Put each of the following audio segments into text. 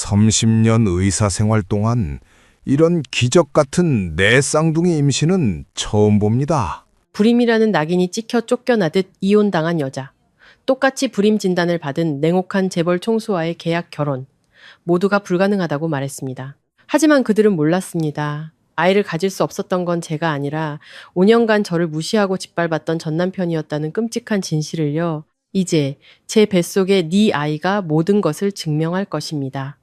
30년 의사 생활 동안 이런 기적 같은 내 쌍둥이 임신은 처음 봅니다. 불임이라는 낙인이 찍혀 쫓겨나듯 이혼당한 여자. 똑같이 불임 진단을 받은 냉혹한 재벌 총수와의 계약 결혼. 모두가 불가능하다고 말했습니다. 하지만 그들은 몰랐습니다. 아이를 가질 수 없었던 건 제가 아니라 5년간 저를 무시하고 짓밟았던 전남편이었다는 끔찍한 진실을요. 이제 제 뱃속의 네 아이가 모든 것을 증명할 것입니다.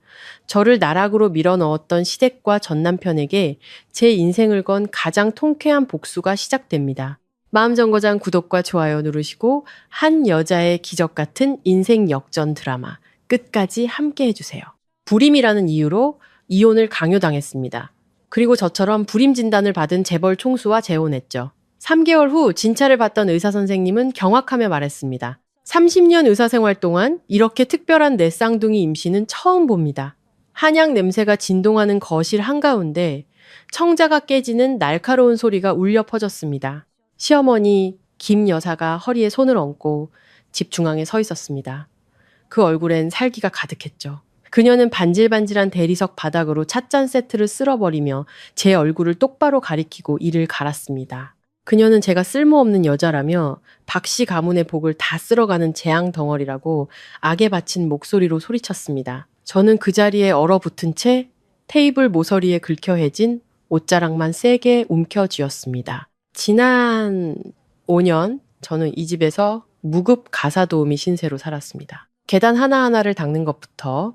저를 나락으로 밀어넣었던 시댁과 전남편에게 제 인생을 건 가장 통쾌한 복수가 시작됩니다. 마음정거장 구독과 좋아요 누르시고 한 여자의 기적 같은 인생 역전 드라마 끝까지 함께 해주세요. 불임이라는 이유로 이혼을 강요당했습니다. 그리고 저처럼 불임 진단을 받은 재벌 총수와 재혼했죠. 3개월 후 진찰을 받던 의사 선생님은 경악하며 말했습니다. 30년 의사 생활 동안 이렇게 특별한 내 쌍둥이 임신은 처음 봅니다. 한약 냄새가 진동하는 거실 한가운데 청자가 깨지는 날카로운 소리가 울려 퍼졌습니다. 시어머니 김 여사가 허리에 손을 얹고 집 중앙에 서 있었습니다. 그 얼굴엔 살기가 가득했죠. 그녀는 반질반질한 대리석 바닥으로 찻잔 세트를 쓸어버리며 제 얼굴을 똑바로 가리키고 이를 갈았습니다. 그녀는 제가 쓸모없는 여자라며 박씨 가문의 복을 다 쓸어가는 재앙 덩어리라고 악에 바친 목소리로 소리쳤습니다. 저는 그 자리에 얼어붙은 채 테이블 모서리에 긁혀해진 옷자락만 세게 움켜쥐었습니다. 지난 5년 저는 이 집에서 무급 가사 도우미 신세로 살았습니다. 계단 하나하나를 닦는 것부터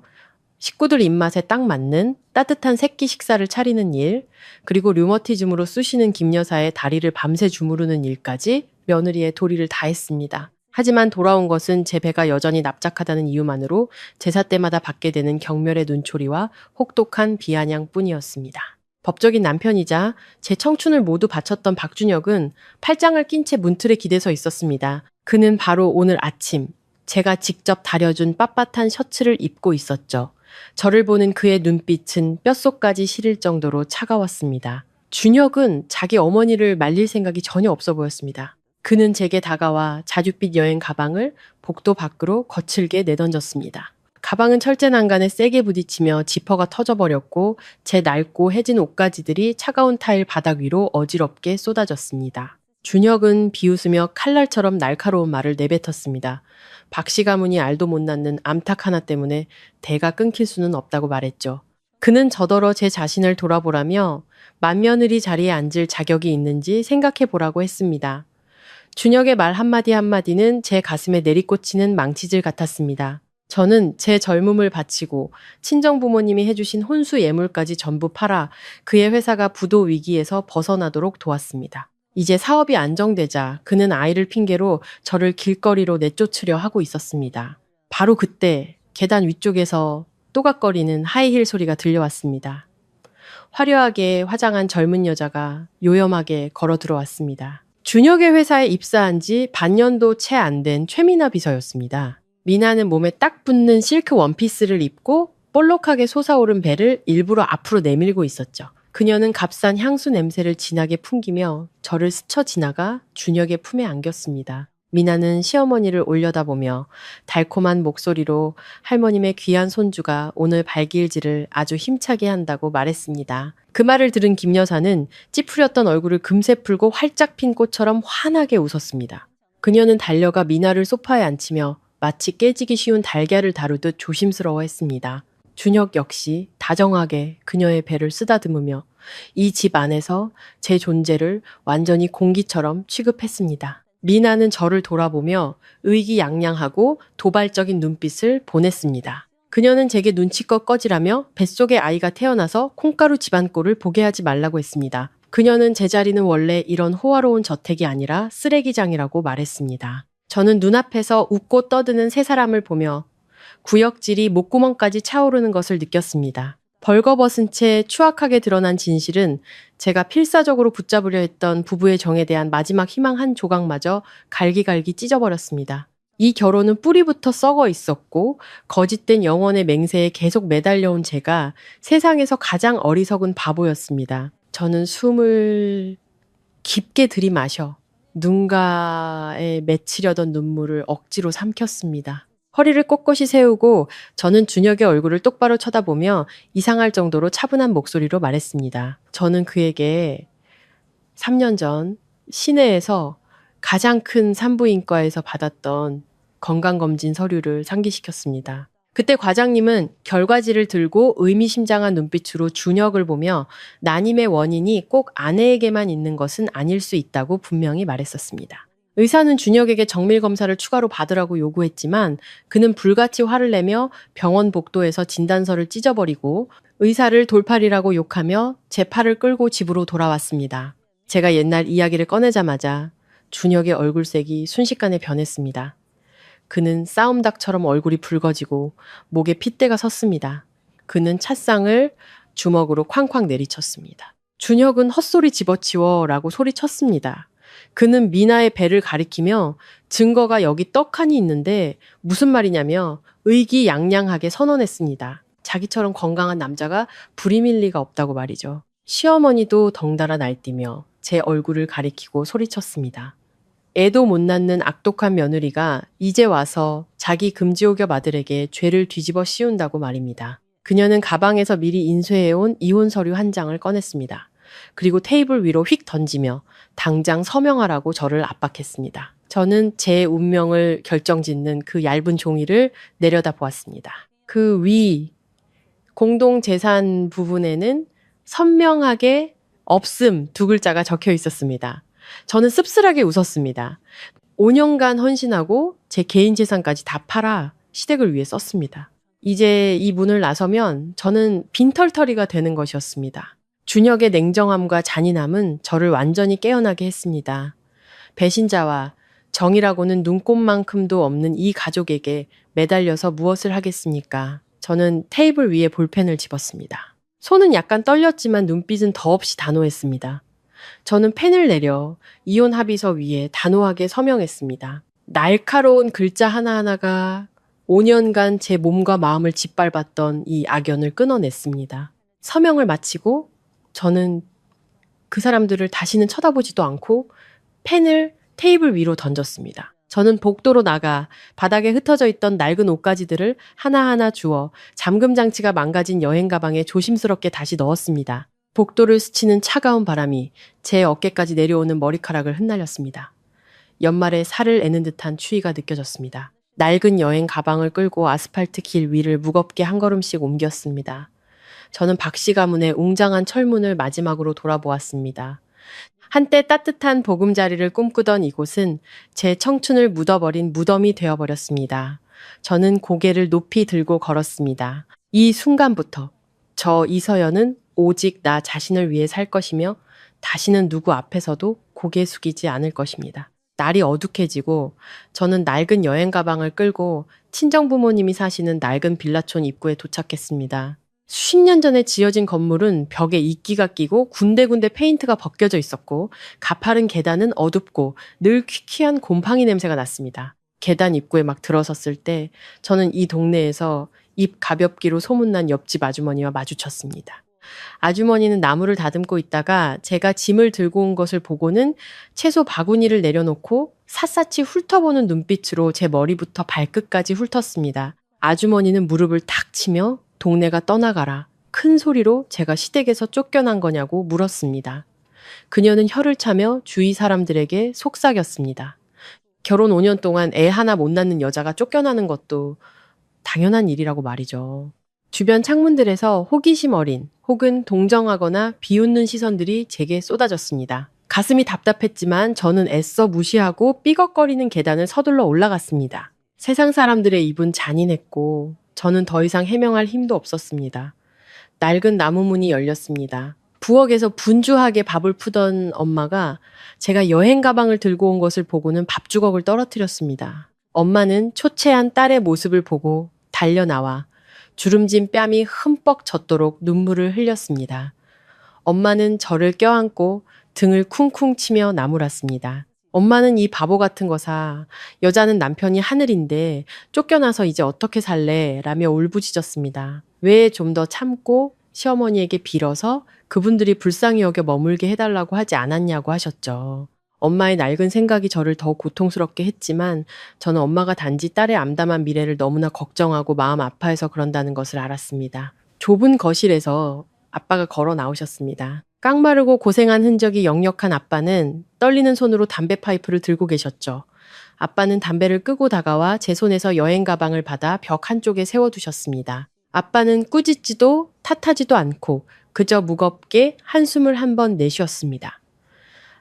식구들 입맛에 딱 맞는 따뜻한 새끼 식사를 차리는 일, 그리고 류머티즘으로 쑤시는 김 여사의 다리를 밤새 주무르는 일까지 며느리의 도리를 다 했습니다. 하지만 돌아온 것은 제 배가 여전히 납작하다는 이유만으로 제사 때마다 받게 되는 경멸의 눈초리와 혹독한 비아냥뿐이었습니다. 법적인 남편이자 제 청춘을 모두 바쳤던 박준혁은 팔짱을 낀 채 문틀에 기대서 있었습니다. 그는 바로 오늘 아침 제가 직접 다려준 빳빳한 셔츠를 입고 있었죠. 저를 보는 그의 눈빛은 뼛속까지 시릴 정도로 차가웠습니다. 준혁은 자기 어머니를 말릴 생각이 전혀 없어 보였습니다. 그는 제게 다가와 자줏빛 여행 가방을 복도 밖으로 거칠게 내던졌습니다. 가방은 철제 난간에 세게 부딪히며 지퍼가 터져버렸고 제 낡고 해진 옷가지들이 차가운 타일 바닥 위로 어지럽게 쏟아졌습니다. 준혁은 비웃으며 칼날처럼 날카로운 말을 내뱉었습니다. 박씨 가문이 알도 못 낳는 암탉 하나 때문에 대가 끊길 수는 없다고 말했죠. 그는 저더러 제 자신을 돌아보라며 맏며느리 자리에 앉을 자격이 있는지 생각해 보라고 했습니다. 준혁의 말 한마디 한마디는 제 가슴에 내리꽂히는 망치질 같았습니다. 저는 제 젊음을 바치고 친정 부모님이 해주신 혼수 예물까지 전부 팔아 그의 회사가 부도 위기에서 벗어나도록 도왔습니다. 이제 사업이 안정되자 그는 아이를 핑계로 저를 길거리로 내쫓으려 하고 있었습니다. 바로 그때 계단 위쪽에서 또각거리는 하이힐 소리가 들려왔습니다. 화려하게 화장한 젊은 여자가 요염하게 걸어 들어왔습니다. 준혁의 회사에 입사한 지 반년도 채 안 된 최미나 비서였습니다. 미나는 몸에 딱 붙는 실크 원피스를 입고 볼록하게 솟아오른 배를 일부러 앞으로 내밀고 있었죠. 그녀는 값싼 향수 냄새를 진하게 풍기며 저를 스쳐 지나가 준혁의 품에 안겼습니다. 미나는 시어머니를 올려다보며 달콤한 목소리로 할머님의 귀한 손주가 오늘 발길질을 아주 힘차게 한다고 말했습니다. 그 말을 들은 김 여사는 찌푸렸던 얼굴을 금세 풀고 활짝 핀 꽃처럼 환하게 웃었습니다. 그녀는 달려가 미나를 소파에 앉히며 마치 깨지기 쉬운 달걀을 다루듯 조심스러워했습니다. 준혁 역시 다정하게 그녀의 배를 쓰다듬으며 이 집 안에서 제 존재를 완전히 공기처럼 취급했습니다. 미나는 저를 돌아보며 의기양양하고 도발적인 눈빛을 보냈습니다. 그녀는 제게 눈치껏 꺼지라며 뱃속에 아이가 태어나서 콩가루 집안꼴을 보게 하지 말라고 했습니다. 그녀는 제 자리는 원래 이런 호화로운 저택이 아니라 쓰레기장이라고 말했습니다. 저는 눈앞에서 웃고 떠드는 세 사람을 보며 구역질이 목구멍까지 차오르는 것을 느꼈습니다. 벌거벗은 채 추악하게 드러난 진실은 제가 필사적으로 붙잡으려 했던 부부의 정에 대한 마지막 희망 한 조각마저 갈기갈기 찢어버렸습니다. 이 결혼은 뿌리부터 썩어 있었고 거짓된 영혼의 맹세에 계속 매달려온 제가 세상에서 가장 어리석은 바보였습니다. 저는 숨을 깊게 들이마셔 눈가에 맺히려던 눈물을 억지로 삼켰습니다. 허리를 꼿꼿이 세우고 저는 준혁의 얼굴을 똑바로 쳐다보며 이상할 정도로 차분한 목소리로 말했습니다. 저는 그에게 3년 전 시내에서 가장 큰 산부인과에서 받았던 건강검진 서류를 상기시켰습니다. 그때 과장님은 결과지를 들고 의미심장한 눈빛으로 준혁을 보며 난임의 원인이 꼭 아내에게만 있는 것은 아닐 수 있다고 분명히 말했었습니다. 의사는 준혁에게 정밀검사를 추가로 받으라고 요구했지만 그는 불같이 화를 내며 병원 복도에서 진단서를 찢어버리고 의사를 돌팔이라고 욕하며 제 팔을 끌고 집으로 돌아왔습니다. 제가 옛날 이야기를 꺼내자마자 준혁의 얼굴색이 순식간에 변했습니다. 그는 싸움닭처럼 얼굴이 붉어지고 목에 핏대가 섰습니다. 그는 찻상을 주먹으로 쾅쾅 내리쳤습니다. 준혁은 헛소리 집어치워 라고 소리쳤습니다. 그는 미나의 배를 가리키며 증거가 여기 떡하니 있는데 무슨 말이냐며 의기양양하게 선언했습니다. 자기처럼 건강한 남자가 불임일 리가 없다고 말이죠. 시어머니도 덩달아 날뛰며 제 얼굴을 가리키고 소리쳤습니다. 애도 못 낳는 악독한 며느리가 이제 와서 자기 금지옥엽 아들에게 죄를 뒤집어 씌운다고 말입니다. 그녀는 가방에서 미리 인쇄해온 이혼 서류 한 장을 꺼냈습니다. 그리고 테이블 위로 휙 던지며 당장 서명하라고 저를 압박했습니다. 저는 제 운명을 결정짓는 그 얇은 종이를 내려다 보았습니다. 그 위 공동재산 부분에는 선명하게 없음 두 글자가 적혀 있었습니다. 저는 씁쓸하게 웃었습니다. 5년간 헌신하고 제 개인 재산까지 다 팔아 시댁을 위해 썼습니다. 이제 이 문을 나서면 저는 빈털터리가 되는 것이었습니다. 준혁의 냉정함과 잔인함은 저를 완전히 깨어나게 했습니다. 배신자와 정이라고는 눈꼽만큼도 없는 이 가족에게 매달려서 무엇을 하겠습니까? 저는 테이블 위에 볼펜을 집었습니다. 손은 약간 떨렸지만 눈빛은 더없이 단호했습니다. 저는 펜을 내려 이혼 합의서 위에 단호하게 서명했습니다. 날카로운 글자 하나하나가 5년간 제 몸과 마음을 짓밟았던 이 악연을 끊어냈습니다. 서명을 마치고 저는 그 사람들을 다시는 쳐다보지도 않고 펜을 테이블 위로 던졌습니다. 저는 복도로 나가 바닥에 흩어져 있던 낡은 옷가지들을 하나하나 주워 잠금 장치가 망가진 여행 가방에 조심스럽게 다시 넣었습니다. 복도를 스치는 차가운 바람이 제 어깨까지 내려오는 머리카락을 흩날렸습니다. 연말에 살을 애는 듯한 추위가 느껴졌습니다. 낡은 여행 가방을 끌고 아스팔트 길 위를 무겁게 한 걸음씩 옮겼습니다. 저는 박씨 가문의 웅장한 철문을 마지막으로 돌아보았습니다. 한때 따뜻한 보금자리를 꿈꾸던 이곳은 제 청춘을 묻어버린 무덤이 되어버렸습니다. 저는 고개를 높이 들고 걸었습니다. 이 순간부터 저 이서연은 오직 나 자신을 위해 살 것이며 다시는 누구 앞에서도 고개 숙이지 않을 것입니다. 날이 어둑해지고 저는 낡은 여행 가방을 끌고 친정 부모님이 사시는 낡은 빌라촌 입구에 도착했습니다. 수십 년 전에 지어진 건물은 벽에 이끼가 끼고 군데군데 페인트가 벗겨져 있었고 가파른 계단은 어둡고 늘 퀴퀴한 곰팡이 냄새가 났습니다. 계단 입구에 막 들어섰을 때 저는 이 동네에서 입 가볍기로 소문난 옆집 아주머니와 마주쳤습니다. 아주머니는 나무를 다듬고 있다가 제가 짐을 들고 온 것을 보고는 채소 바구니를 내려놓고 샅샅이 훑어보는 눈빛으로 제 머리부터 발끝까지 훑었습니다. 아주머니는 무릎을 탁 치며 동네가 떠나가라 큰 소리로 제가 시댁에서 쫓겨난 거냐고 물었습니다. 그녀는 혀를 차며 주위 사람들에게 속삭였습니다. 결혼 5년 동안 애 하나 못 낳는 여자가 쫓겨나는 것도 당연한 일이라고 말이죠. 주변 창문들에서 호기심 어린 혹은 동정하거나 비웃는 시선들이 제게 쏟아졌습니다. 가슴이 답답했지만 저는 애써 무시하고 삐걱거리는 계단을 서둘러 올라갔습니다. 세상 사람들의 입은 잔인했고 저는 더 이상 해명할 힘도 없었습니다. 낡은 나무 문이 열렸습니다. 부엌에서 분주하게 밥을 푸던 엄마가 제가 여행 가방을 들고 온 것을 보고는 밥주걱을 떨어뜨렸습니다. 엄마는 초췌한 딸의 모습을 보고 달려나와 주름진 뺨이 흠뻑 젖도록 눈물을 흘렸습니다. 엄마는 저를 껴안고 등을 쿵쿵 치며 나무랐습니다. 엄마는 이 바보 같은 거사, 여자는 남편이 하늘인데 쫓겨나서 이제 어떻게 살래? 라며 울부짖었습니다. 왜 좀 더 참고 시어머니에게 빌어서 그분들이 불쌍히 여겨 머물게 해달라고 하지 않았냐고 하셨죠. 엄마의 낡은 생각이 저를 더 고통스럽게 했지만 저는 엄마가 단지 딸의 암담한 미래를 너무나 걱정하고 마음 아파해서 그런다는 것을 알았습니다. 좁은 거실에서 아빠가 걸어 나오셨습니다. 깡마르고 고생한 흔적이 역력한 아빠는 떨리는 손으로 담배 파이프를 들고 계셨죠. 아빠는 담배를 끄고 다가와 제 손에서 여행 가방을 받아 벽 한쪽에 세워두셨습니다. 아빠는 꾸짖지도 탓하지도 않고 그저 무겁게 한숨을 한 번 내쉬었습니다.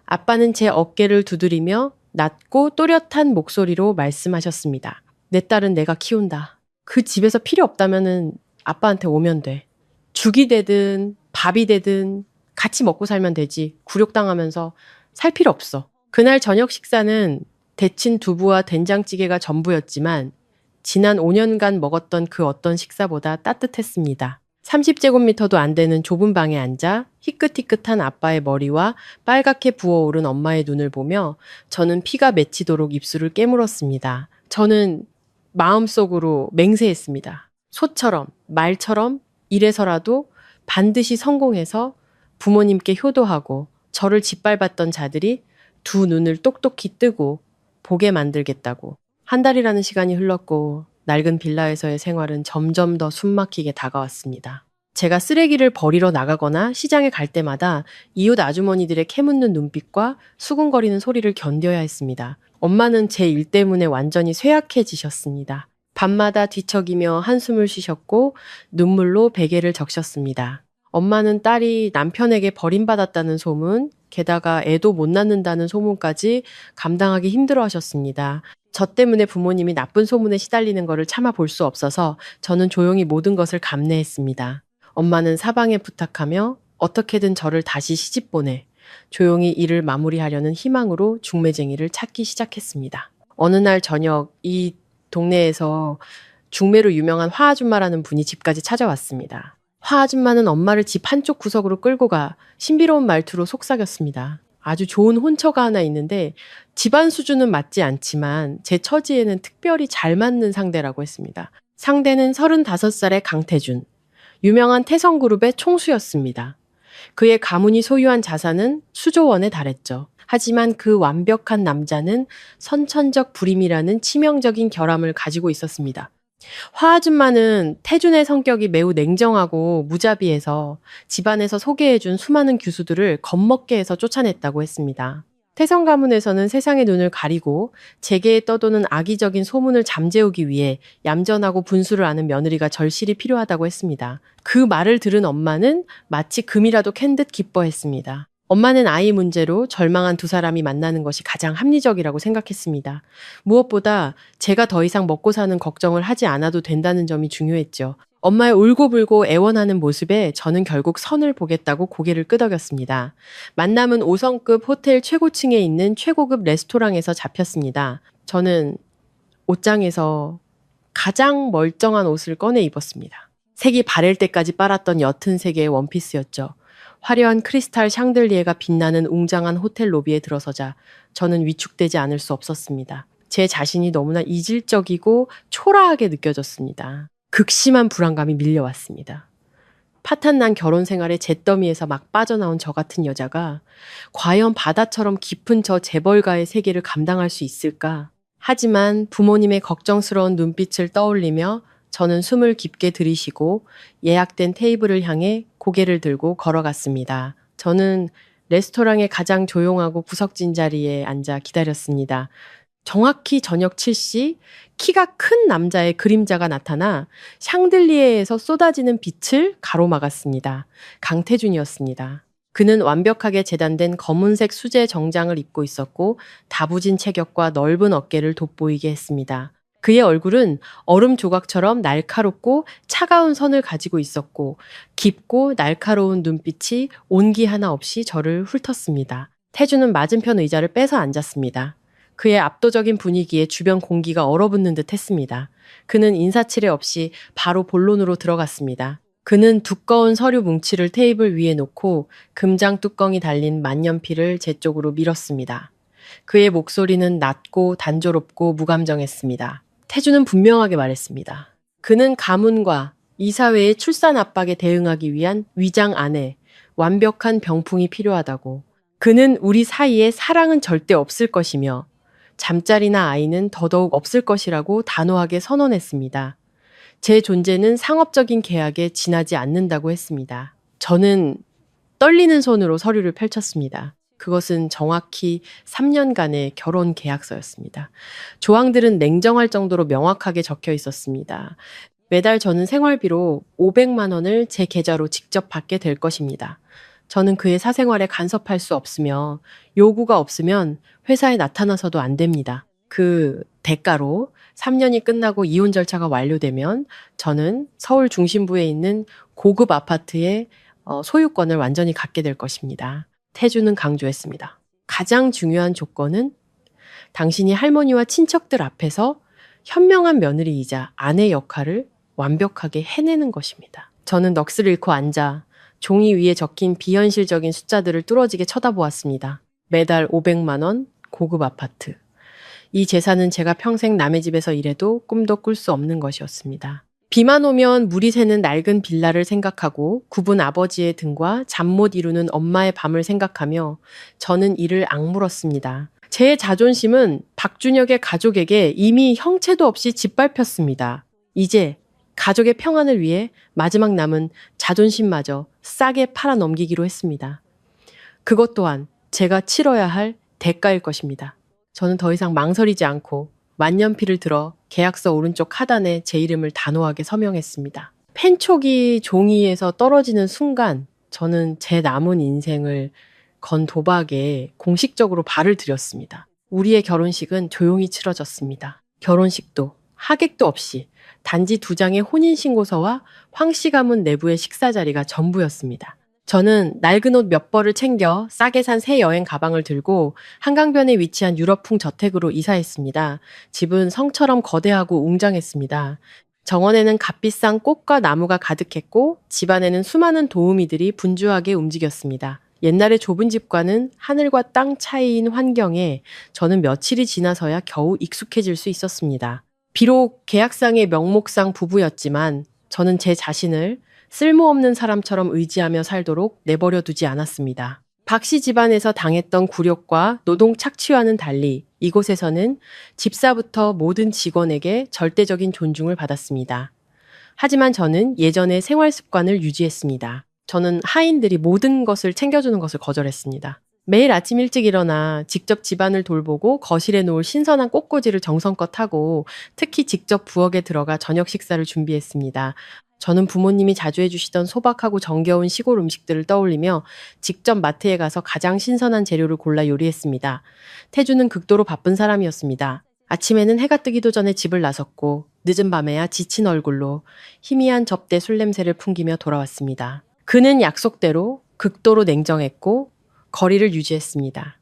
아빠는 제 어깨를 두드리며 낮고 또렷한 목소리로 말씀하셨습니다. 내 딸은 내가 키운다. 그 집에서 필요 없다면은 아빠한테 오면 돼. 죽이 되든 밥이 되든 같이 먹고 살면 되지. 굴욕당하면서 살 필요 없어. 그날 저녁 식사는 데친 두부와 된장찌개가 전부였지만 지난 5년간 먹었던 그 어떤 식사보다 따뜻했습니다. 30제곱미터도 안 되는 좁은 방에 앉아 희끗희끗한 아빠의 머리와 빨갛게 부어오른 엄마의 눈을 보며 저는 피가 맺히도록 입술을 깨물었습니다. 저는 마음속으로 맹세했습니다. 소처럼, 말처럼 이래서라도 반드시 성공해서 부모님께 효도하고 저를 짓밟았던 자들이 두 눈을 똑똑히 뜨고 보게 만들겠다고. 한 달이라는 시간이 흘렀고 낡은 빌라에서의 생활은 점점 더 숨막히게 다가왔습니다. 제가 쓰레기를 버리러 나가거나 시장에 갈 때마다 이웃 아주머니들의 캐묻는 눈빛과 수군거리는 소리를 견뎌야 했습니다. 엄마는 제 일 때문에 완전히 쇠약해지셨습니다. 밤마다 뒤척이며 한숨을 쉬셨고 눈물로 베개를 적셨습니다. 엄마는 딸이 남편에게 버림받았다는 소문, 게다가 애도 못 낳는다는 소문까지 감당하기 힘들어 하셨습니다. 저 때문에 부모님이 나쁜 소문에 시달리는 것을 참아 볼 수 없어서 저는 조용히 모든 것을 감내했습니다. 엄마는 사방에 부탁하며 어떻게든 저를 다시 시집 보내 조용히 일을 마무리하려는 희망으로 중매쟁이를 찾기 시작했습니다. 어느 날 저녁 이 동네에서 중매로 유명한 화아줌마라는 분이 집까지 찾아왔습니다. 화아줌마는 엄마를 집 한쪽 구석으로 끌고 가 신비로운 말투로 속삭였습니다. 아주 좋은 혼처가 하나 있는데 집안 수준은 맞지 않지만 제 처지에는 특별히 잘 맞는 상대라고 했습니다. 상대는 35살의 강태준, 유명한 태성그룹의 총수였습니다. 그의 가문이 소유한 자산은 수조 원에 달했죠. 하지만 그 완벽한 남자는 선천적 불임이라는 치명적인 결함을 가지고 있었습니다. 화아줌마는 태준의 성격이 매우 냉정하고 무자비해서 집안에서 소개해준 수많은 교수들을 겁먹게 해서 쫓아냈다고 했습니다. 태성 가문에서는 세상의 눈을 가리고 재계에 떠도는 악의적인 소문을 잠재우기 위해 얌전하고 분수를 아는 며느리가 절실히 필요하다고 했습니다. 그 말을 들은 엄마는 마치 금이라도 캔 듯 기뻐했습니다. 엄마는 아이 문제로 절망한 두 사람이 만나는 것이 가장 합리적이라고 생각했습니다. 무엇보다 제가 더 이상 먹고 사는 걱정을 하지 않아도 된다는 점이 중요했죠. 엄마의 울고불고 애원하는 모습에 저는 결국 선을 보겠다고 고개를 끄덕였습니다. 만남은 5성급 호텔 최고층에 있는 최고급 레스토랑에서 잡혔습니다. 저는 옷장에서 가장 멀쩡한 옷을 꺼내 입었습니다. 색이 바를 때까지 빨았던 옅은 색의 원피스였죠. 화려한 크리스탈 샹들리에가 빛나는 웅장한 호텔 로비에 들어서자 저는 위축되지 않을 수 없었습니다. 제 자신이 너무나 이질적이고 초라하게 느껴졌습니다. 극심한 불안감이 밀려왔습니다. 파탄난 결혼 생활의 잿더미에서 막 빠져나온 저 같은 여자가 과연 바다처럼 깊은 저 재벌가의 세계를 감당할 수 있을까? 하지만 부모님의 걱정스러운 눈빛을 떠올리며 저는 숨을 깊게 들이쉬고 예약된 테이블을 향해 고개를 들고 걸어갔습니다. 저는 레스토랑의 가장 조용하고 구석진 자리에 앉아 기다렸습니다. 정확히 저녁 7시 키가 큰 남자의 그림자가 나타나 샹들리에에서 쏟아지는 빛을 가로막았습니다. 강태준이었습니다. 그는 완벽하게 재단된 검은색 수제 정장을 입고 있었고 다부진 체격과 넓은 어깨를 돋보이게 했습니다. 그의 얼굴은 얼음 조각처럼 날카롭고 차가운 선을 가지고 있었고 깊고 날카로운 눈빛이 온기 하나 없이 저를 훑었습니다. 태준은 맞은편 의자를 빼서 앉았습니다. 그의 압도적인 분위기에 주변 공기가 얼어붙는 듯 했습니다. 그는 인사치레 없이 바로 본론으로 들어갔습니다. 그는 두꺼운 서류 뭉치를 테이블 위에 놓고 금장 뚜껑이 달린 만년필을 제 쪽으로 밀었습니다. 그의 목소리는 낮고 단조롭고 무감정했습니다. 태준은 분명하게 말했습니다. 그는 가문과 이 사회의 출산 압박에 대응하기 위한 위장 안에 완벽한 병풍이 필요하다고. 그는 우리 사이에 사랑은 절대 없을 것이며 잠자리나 아이는 더더욱 없을 것이라고 단호하게 선언했습니다. 제 존재는 상업적인 계약에 지나지 않는다고 했습니다. 저는 떨리는 손으로 서류를 펼쳤습니다. 그것은 정확히 3년간의 결혼 계약서였습니다. 조항들은 냉정할 정도로 명확하게 적혀 있었습니다. 매달 저는 생활비로 500만 원을 제 계좌로 직접 받게 될 것입니다. 저는 그의 사생활에 간섭할 수 없으며 요구가 없으면 회사에 나타나서도 안 됩니다. 그 대가로 3년이 끝나고 이혼 절차가 완료되면 저는 서울 중심부에 있는 고급 아파트의 소유권을 완전히 갖게 될 것입니다. 태주는 강조했습니다. 가장 중요한 조건은 당신이 할머니와 친척들 앞에서 현명한 며느리이자 아내 역할을 완벽하게 해내는 것입니다. 저는 넋을 잃고 앉아 종이 위에 적힌 비현실적인 숫자들을 뚫어지게 쳐다보았습니다. 매달 500만 원, 고급 아파트. 이 재산은 제가 평생 남의 집에서 일해도 꿈도 꿀 수 없는 것이었습니다. 비만 오면 물이 새는 낡은 빌라를 생각하고 굽은 아버지의 등과 잠 못 이루는 엄마의 밤을 생각하며 저는 이를 악물었습니다. 제 자존심은 박준혁의 가족에게 이미 형체도 없이 짓밟혔습니다. 이제 가족의 평안을 위해 마지막 남은 자존심마저 싸게 팔아 넘기기로 했습니다. 그것 또한 제가 치러야 할 대가일 것입니다. 저는 더 이상 망설이지 않고 만년필을 들어 계약서 오른쪽 하단에 제 이름을 단호하게 서명했습니다. 펜촉이 종이에서 떨어지는 순간 저는 제 남은 인생을 건 도박에 공식적으로 발을 들였습니다. 우리의 결혼식은 조용히 치러졌습니다. 결혼식도 하객도 없이 단지 2장의 혼인신고서와 황씨 가문 내부의 식사 자리가 전부였습니다. 저는 낡은 옷 몇 벌을 챙겨 싸게 산 새 여행 가방을 들고 한강변에 위치한 유럽풍 저택으로 이사했습니다. 집은 성처럼 거대하고 웅장했습니다. 정원에는 값비싼 꽃과 나무가 가득했고 집안에는 수많은 도우미들이 분주하게 움직였습니다. 옛날의 좁은 집과는 하늘과 땅 차이인 환경에 저는 며칠이 지나서야 겨우 익숙해질 수 있었습니다. 비록 계약상의 명목상 부부였지만 저는 제 자신을 쓸모없는 사람처럼 의지하며 살도록 내버려 두지 않았습니다. 박씨 집안에서 당했던 굴욕과 노동 착취와는 달리 이곳에서는 집사부터 모든 직원에게 절대적인 존중을 받았습니다. 하지만 저는 예전의 생활 습관을 유지했습니다. 저는 하인들이 모든 것을 챙겨주는 것을 거절했습니다. 매일 아침 일찍 일어나 직접 집안을 돌보고 거실에 놓을 신선한 꽃꽂이를 정성껏 하고 특히 직접 부엌에 들어가 저녁 식사를 준비했습니다. 저는 부모님이 자주 해주시던 소박하고 정겨운 시골 음식들을 떠올리며 직접 마트에 가서 가장 신선한 재료를 골라 요리했습니다. 태주는 극도로 바쁜 사람이었습니다. 아침에는 해가 뜨기도 전에 집을 나섰고 늦은 밤에야 지친 얼굴로 희미한 접대 술 냄새를 풍기며 돌아왔습니다. 그는 약속대로 극도로 냉정했고 거리를 유지했습니다.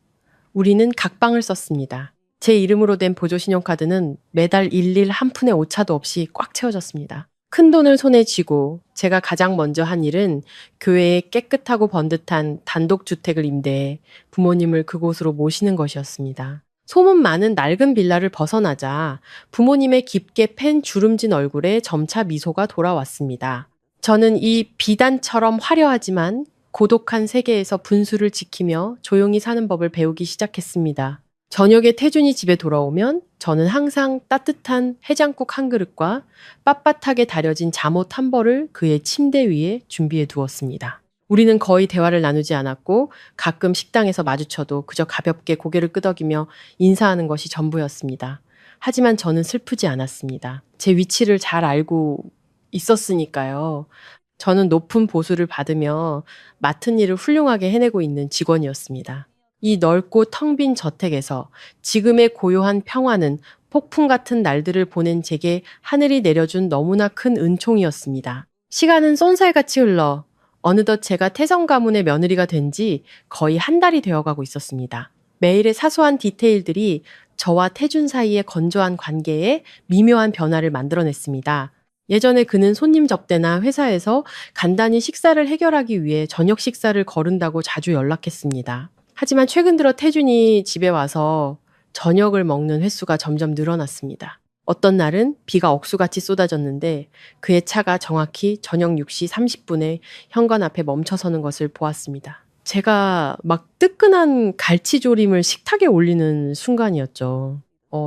우리는 각방을 썼습니다. 제 이름으로 된 보조신용카드는 매달 일일 한 푼의 오차도 없이 꽉 채워졌습니다. 큰돈을 손에 쥐고 제가 가장 먼저 한 일은 교외에 깨끗하고 번듯한 단독주택을 임대해 부모님을 그곳으로 모시는 것이었습니다. 소문 많은 낡은 빌라를 벗어나자 부모님의 깊게 팬 주름진 얼굴에 점차 미소가 돌아왔습니다. 저는 이 비단처럼 화려하지만 고독한 세계에서 분수를 지키며 조용히 사는 법을 배우기 시작했습니다. 저녁에 태준이 집에 돌아오면 저는 항상 따뜻한 해장국 한 그릇과 빳빳하게 다려진 잠옷 한 벌을 그의 침대 위에 준비해 두었습니다. 우리는 거의 대화를 나누지 않았고 가끔 식당에서 마주쳐도 그저 가볍게 고개를 끄덕이며 인사하는 것이 전부였습니다. 하지만 저는 슬프지 않았습니다. 제 위치를 잘 알고 있었으니까요. 저는 높은 보수를 받으며 맡은 일을 훌륭하게 해내고 있는 직원이었습니다. 이 넓고 텅 빈 저택에서 지금의 고요한 평화는 폭풍 같은 날들을 보낸 제게 하늘이 내려준 너무나 큰 은총이었습니다. 시간은 쏜살같이 흘러 어느덧 제가 태성 가문의 며느리가 된 지 거의 한 달이 되어가고 있었습니다. 매일의 사소한 디테일들이 저와 태준 사이의 건조한 관계에 미묘한 변화를 만들어냈습니다. 예전에 그는 손님 접대나 회사에서 간단히 식사를 해결하기 위해 저녁 식사를 거른다고 자주 연락했습니다. 하지만 최근 들어 태준이 집에 와서 저녁을 먹는 횟수가 점점 늘어났습니다. 어떤 날은 비가 억수같이 쏟아졌는데 그의 차가 정확히 저녁 6시 30분에 현관 앞에 멈춰서는 것을 보았습니다. 제가 막 뜨끈한 갈치조림을 식탁에 올리는 순간이었죠.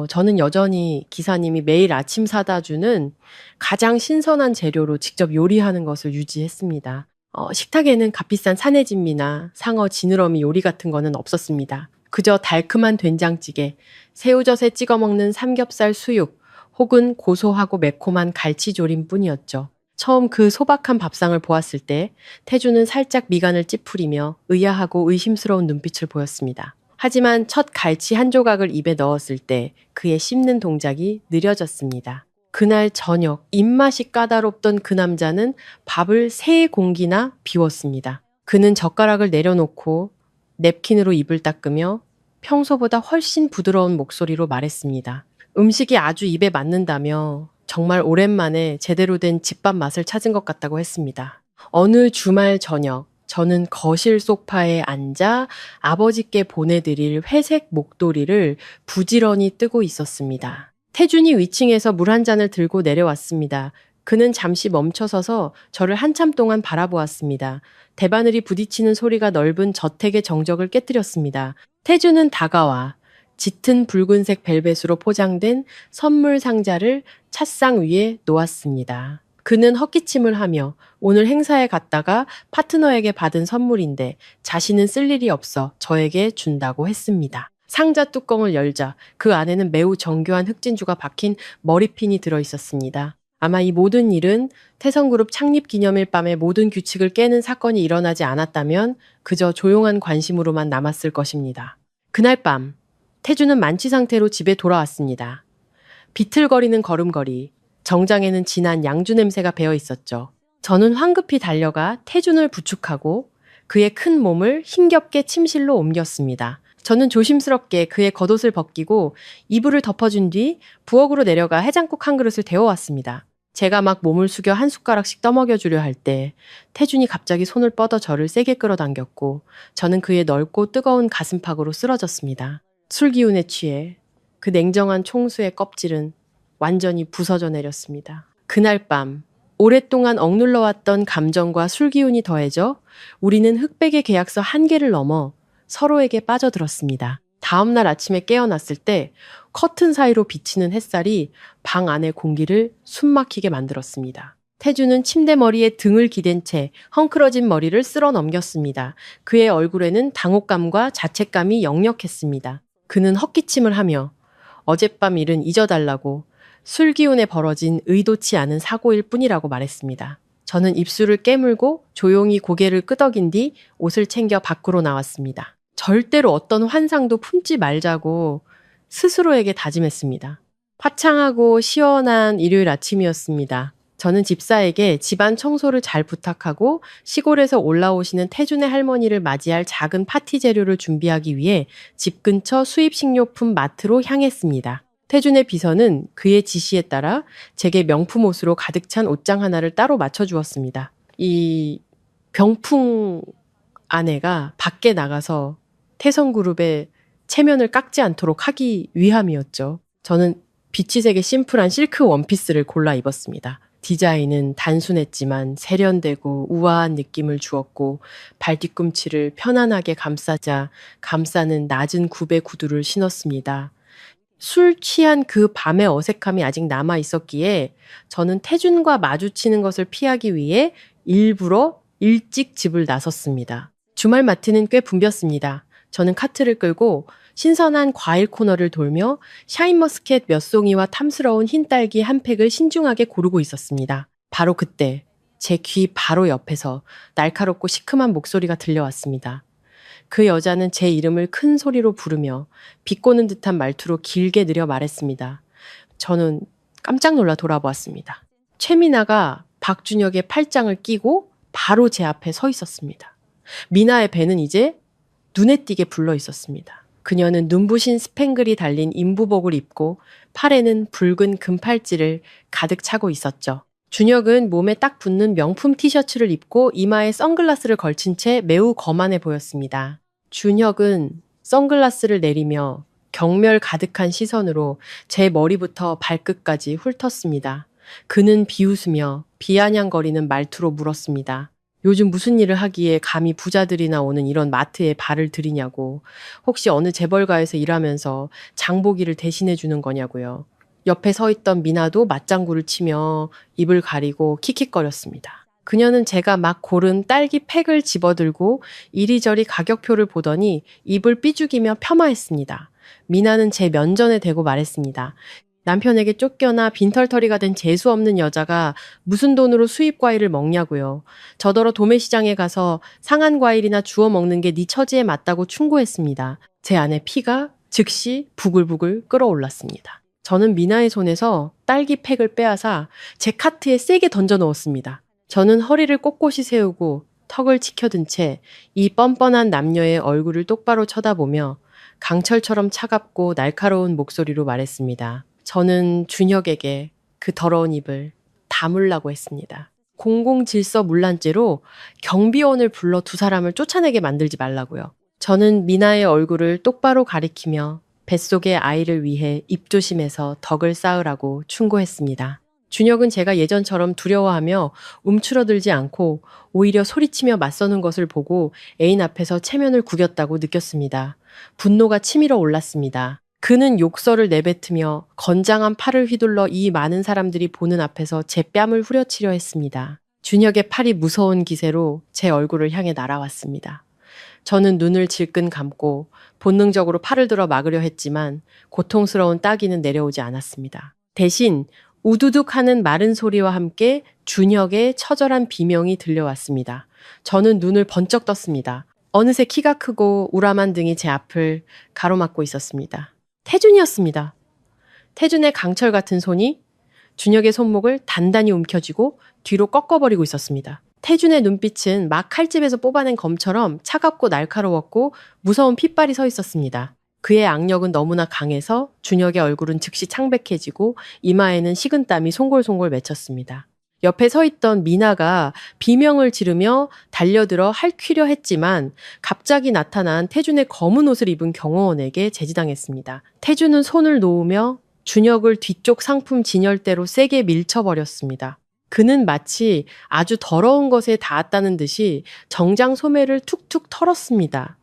저는 여전히 기사님이 매일 아침 사다 주는 가장 신선한 재료로 직접 요리하는 것을 유지했습니다. 식탁에는 값비싼 산해진미나 상어, 지느러미 요리 같은 거는 없었습니다. 그저 달큼한 된장찌개, 새우젓에 찍어 먹는 삼겹살 수육, 혹은 고소하고 매콤한 갈치조림 뿐이었죠. 처음 그 소박한 밥상을 보았을 때 태주는 살짝 미간을 찌푸리며 의아하고 의심스러운 눈빛을 보였습니다. 하지만 첫 갈치 한 조각을 입에 넣었을 때 그의 씹는 동작이 느려졌습니다. 그날 저녁 입맛이 까다롭던 그 남자는 밥을 3공기나 비웠습니다. 그는 젓가락을 내려놓고 냅킨으로 입을 닦으며 평소보다 훨씬 부드러운 목소리로 말했습니다. 음식이 아주 입에 맞는다며 정말 오랜만에 제대로 된 집밥 맛을 찾은 것 같다고 했습니다. 어느 주말 저녁, 저는 거실 소파에 앉아 아버지께 보내드릴 회색 목도리를 부지런히 뜨고 있었습니다. 태준이 위층에서 물 한 잔을 들고 내려왔습니다. 그는 잠시 멈춰서서 저를 한참 동안 바라보았습니다. 대바늘이 부딪히는 소리가 넓은 저택의 정적을 깨뜨렸습니다. 태준은 다가와 짙은 붉은색 벨벳으로 포장된 선물 상자를 찻상 위에 놓았습니다. 그는 헛기침을 하며 오늘 행사에 갔다가 파트너에게 받은 선물인데 자신은 쓸 일이 없어 저에게 준다고 했습니다. 상자 뚜껑을 열자 그 안에는 매우 정교한 흑진주가 박힌 머리핀이 들어 있었습니다. 아마 이 모든 일은 태성그룹 창립 기념일 밤에 모든 규칙을 깨는 사건이 일어나지 않았다면 그저 조용한 관심으로만 남았을 것입니다. 그날 밤 태주는 만취 상태로 집에 돌아왔습니다. 비틀거리는 걸음걸이, 정장에는 진한 양주 냄새가 배어 있었죠. 저는 황급히 달려가 태준을 부축하고 그의 큰 몸을 힘겹게 침실로 옮겼습니다. 저는 조심스럽게 그의 겉옷을 벗기고 이불을 덮어준 뒤 부엌으로 내려가 해장국 한 그릇을 데워왔습니다. 제가 막 몸을 숙여 한 숟가락씩 떠먹여주려 할 때 태준이 갑자기 손을 뻗어 저를 세게 끌어당겼고 저는 그의 넓고 뜨거운 가슴팍으로 쓰러졌습니다. 술기운에 취해 그 냉정한 총수의 껍질은 완전히 부서져 내렸습니다. 그날 밤 오랫동안 억눌러왔던 감정과 술기운이 더해져 우리는 흑백의 계약서 한계를 넘어 서로에게 빠져들었습니다. 다음 날 아침에 깨어났을 때 커튼 사이로 비치는 햇살이 방 안의 공기를 숨막히게 만들었습니다. 태주는 침대 머리에 등을 기댄 채 헝클어진 머리를 쓸어 넘겼습니다. 그의 얼굴에는 당혹감과 자책감이 역력했습니다. 그는 헛기침을 하며 어젯밤 일은 잊어달라고 술기운에 벌어진 의도치 않은 사고일 뿐이라고 말했습니다. 저는 입술을 깨물고 조용히 고개를 끄덕인 뒤 옷을 챙겨 밖으로 나왔습니다. 절대로 어떤 환상도 품지 말자고 스스로에게 다짐했습니다. 화창하고 시원한 일요일 아침이었습니다. 저는 집사에게 집안 청소를 잘 부탁하고 시골에서 올라오시는 태준의 할머니를 맞이할 작은 파티 재료를 준비하기 위해 집 근처 수입식료품 마트로 향했습니다. 태준의 비서는 그의 지시에 따라 제게 명품 옷으로 가득 찬 옷장 하나를 따로 맞춰주었습니다. 이 병풍 아내가 밖에 나가서 태성그룹의 체면을 깎지 않도록 하기 위함이었죠. 저는 비치색의 심플한 실크 원피스를 골라 입었습니다. 디자인은 단순했지만 세련되고 우아한 느낌을 주었고 발뒤꿈치를 편안하게 감싸자 감싸는 낮은 굽의 구두를 신었습니다. 술 취한 그 밤의 어색함이 아직 남아 있었기에 저는 태준과 마주치는 것을 피하기 위해 일부러 일찍 집을 나섰습니다. 주말 마트는 꽤 붐볐습니다. 저는 카트를 끌고 신선한 과일 코너를 돌며 샤인머스켓 몇 송이와 탐스러운 흰 딸기 한 팩을 신중하게 고르고 있었습니다. 바로 그때 제 귀 바로 옆에서 날카롭고 시큼한 목소리가 들려왔습니다. 그 여자는 제 이름을 큰 소리로 부르며 비꼬는 듯한 말투로 길게 느려 말했습니다. 저는 깜짝 놀라 돌아보았습니다. 최미나가 박준혁의 팔짱을 끼고 바로 제 앞에 서 있었습니다. 미나의 배는 이제 눈에 띄게 불러 있었습니다. 그녀는 눈부신 스팽글이 달린 인부복을 입고 팔에는 붉은 금팔찌를 가득 차고 있었죠. 준혁은 몸에 딱 붙는 명품 티셔츠를 입고 이마에 선글라스를 걸친 채 매우 거만해 보였습니다. 준혁은 선글라스를 내리며 경멸 가득한 시선으로 제 머리부터 발끝까지 훑었습니다. 그는 비웃으며 비아냥거리는 말투로 물었습니다. 요즘 무슨 일을 하기에 감히 부자들이나 오는 이런 마트에 발을 들이냐고. 혹시 어느 재벌가에서 일하면서 장보기를 대신해 주는 거냐고요. 옆에 서 있던 미나도 맞장구를 치며 입을 가리고 킥킥거렸습니다. 그녀는 제가 막 고른 딸기 팩을 집어들고 이리저리 가격표를 보더니 입을 삐죽이며 폄하했습니다. 미나는 제 면전에 대고 말했습니다. 남편에게 쫓겨나 빈털터리가 된 재수없는 여자가 무슨 돈으로 수입 과일을 먹냐고요. 저더러 도매시장에 가서 상한 과일이나 주워 먹는 게 네 처지에 맞다고 충고했습니다. 제 안에 피가 즉시 부글부글 끓어올랐습니다. 저는 미나의 손에서 딸기 팩을 빼앗아 제 카트에 세게 던져 넣었습니다. 저는 허리를 꼿꼿이 세우고 턱을 치켜든 채 이 뻔뻔한 남녀의 얼굴을 똑바로 쳐다보며 강철처럼 차갑고 날카로운 목소리로 말했습니다. 저는 준혁에게 그 더러운 입을 다물라고 했습니다. 공공질서 문란죄로 경비원을 불러 두 사람을 쫓아내게 만들지 말라고요. 저는 미나의 얼굴을 똑바로 가리키며 뱃속의 아이를 위해 입조심해서 덕을 쌓으라고 충고했습니다. 준혁은 제가 예전처럼 두려워하며 움츠러들지 않고 오히려 소리치며 맞서는 것을 보고 애인 앞에서 체면을 구겼다고 느꼈습니다. 분노가 치밀어 올랐습니다. 그는 욕설을 내뱉으며 건장한 팔을 휘둘러 이 많은 사람들이 보는 앞에서 제 뺨을 후려치려 했습니다. 준혁의 팔이 무서운 기세로 제 얼굴을 향해 날아왔습니다. 저는 눈을 질끈 감고 본능적으로 팔을 들어 막으려 했지만 고통스러운 따귀는 내려오지 않았습니다. 대신 우두둑 하는 마른 소리와 함께 준혁의 처절한 비명이 들려왔습니다. 저는 눈을 번쩍 떴습니다. 어느새 키가 크고 우람한 등이 제 앞을 가로막고 있었습니다. 태준이었습니다. 태준의 강철 같은 손이 준혁의 손목을 단단히 움켜쥐고 뒤로 꺾어버리고 있었습니다. 태준의 눈빛은 막 칼집에서 뽑아낸 검처럼 차갑고 날카로웠고 무서운 핏발이 서 있었습니다. 그의 악력은 너무나 강해서 준혁의 얼굴은 즉시 창백해지고 이마에는 식은땀이 송골송골 맺혔습니다. 옆에 서 있던 미나가 비명을 지르며 달려들어 할퀴려 했지만 갑자기 나타난 태준의 검은 옷을 입은 경호원에게 제지당했습니다. 태준은 손을 놓으며 준혁을 뒤쪽 상품 진열대로 세게 밀쳐버렸습니다. 그는 마치 아주 더러운 것에 닿았다는 듯이 정장 소매를 툭툭 털었습니다.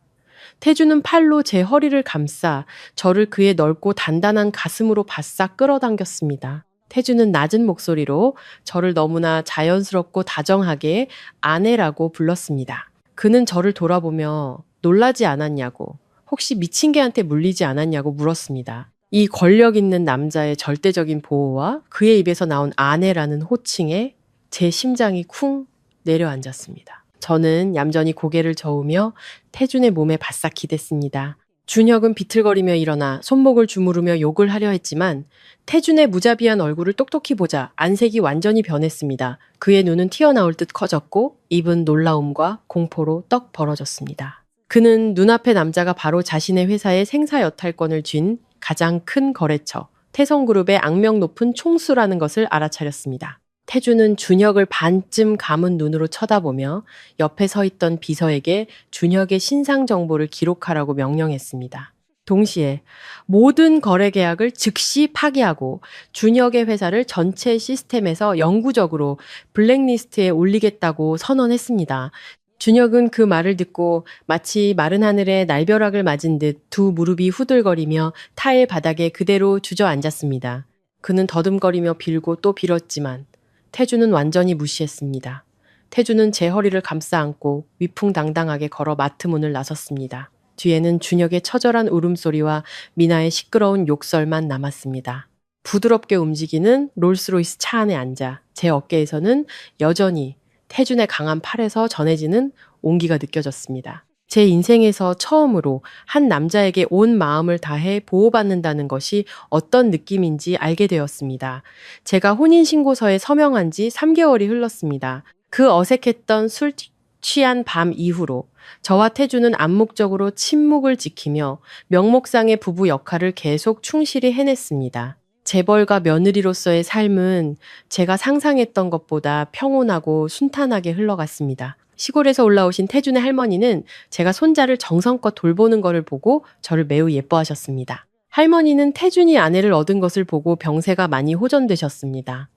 태준은 팔로 제 허리를 감싸 저를 그의 넓고 단단한 가슴으로 바싹 끌어당겼습니다. 태준은 낮은 목소리로 저를 너무나 자연스럽고 다정하게 아내라고 불렀습니다. 그는 저를 돌아보며 놀라지 않았냐고, 혹시 미친 개한테 물리지 않았냐고 물었습니다. 이 권력 있는 남자의 절대적인 보호와 그의 입에서 나온 아내라는 호칭에 제 심장이 쿵 내려앉았습니다. 저는 얌전히 고개를 저으며 태준의 몸에 바싹 기댔습니다. 준혁은 비틀거리며 일어나 손목을 주무르며 욕을 하려 했지만 태준의 무자비한 얼굴을 똑똑히 보자 안색이 완전히 변했습니다. 그의 눈은 튀어나올 듯 커졌고 입은 놀라움과 공포로 떡 벌어졌습니다. 그는 눈앞의 남자가 바로 자신의 회사의 생사 여탈권을 쥔 가장 큰 거래처 태성그룹의 악명 높은 총수라는 것을 알아차렸습니다. 태준은 준혁을 반쯤 감은 눈으로 쳐다보며 옆에 서 있던 비서에게 준혁의 신상 정보를 기록하라고 명령했습니다. 동시에 모든 거래 계약을 즉시 파기하고 준혁의 회사를 전체 시스템에서 영구적으로 블랙리스트에 올리겠다고 선언했습니다. 준혁은 그 말을 듣고 마치 마른 하늘에 날벼락을 맞은 듯 두 무릎이 후들거리며 타일 바닥에 그대로 주저앉았습니다. 그는 더듬거리며 빌고 또 빌었지만 태준은 완전히 무시했습니다. 태준은 제 허리를 감싸 안고 위풍당당하게 걸어 마트 문을 나섰습니다. 뒤에는 준혁의 처절한 울음소리와 미나의 시끄러운 욕설만 남았습니다. 부드럽게 움직이는 롤스로이스 차 안에 앉아 제 어깨에서는 여전히 태준의 강한 팔에서 전해지는 온기가 느껴졌습니다. 제 인생에서 처음으로 한 남자에게 온 마음을 다해 보호받는다는 것이 어떤 느낌인지 알게 되었습니다. 제가 혼인신고서에 서명한 지 3개월이 흘렀습니다. 그 어색했던 술 취한 밤 이후로 저와 태준은 암묵적으로 침묵을 지키며 명목상의 부부 역할을 계속 충실히 해냈습니다. 재벌가 며느리로서의 삶은 제가 상상했던 것보다 평온하고 순탄하게 흘러갔습니다. 시골에서 올라오신 태준의 할머니는 제가 손자를 정성껏 돌보는 것을 보고 저를 매우 예뻐하셨습니다. 할머니는 태준이 아내를 얻은 것을 보고 병세가 많이 호전되셨습니다.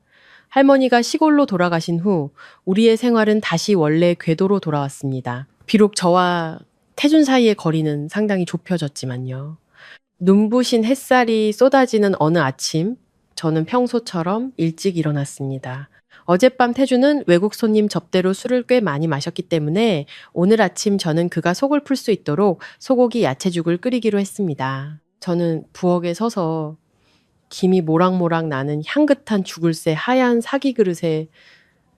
할머니가 시골로 돌아가신 후 우리의 생활은 다시 원래 궤도로 돌아왔습니다. 비록 저와 태준 사이의 거리는 상당히 좁혀졌지만요. 눈부신 햇살이 쏟아지는 어느 아침, 저는 평소처럼 일찍 일어났습니다. 어젯밤 태주는 외국 손님 접대로 술을 꽤 많이 마셨기 때문에 오늘 아침 저는 그가 속을 풀 수 있도록 소고기 야채죽을 끓이기로 했습니다. 저는 부엌에 서서 김이 모락모락 나는 향긋한 죽을새 하얀 사기 그릇에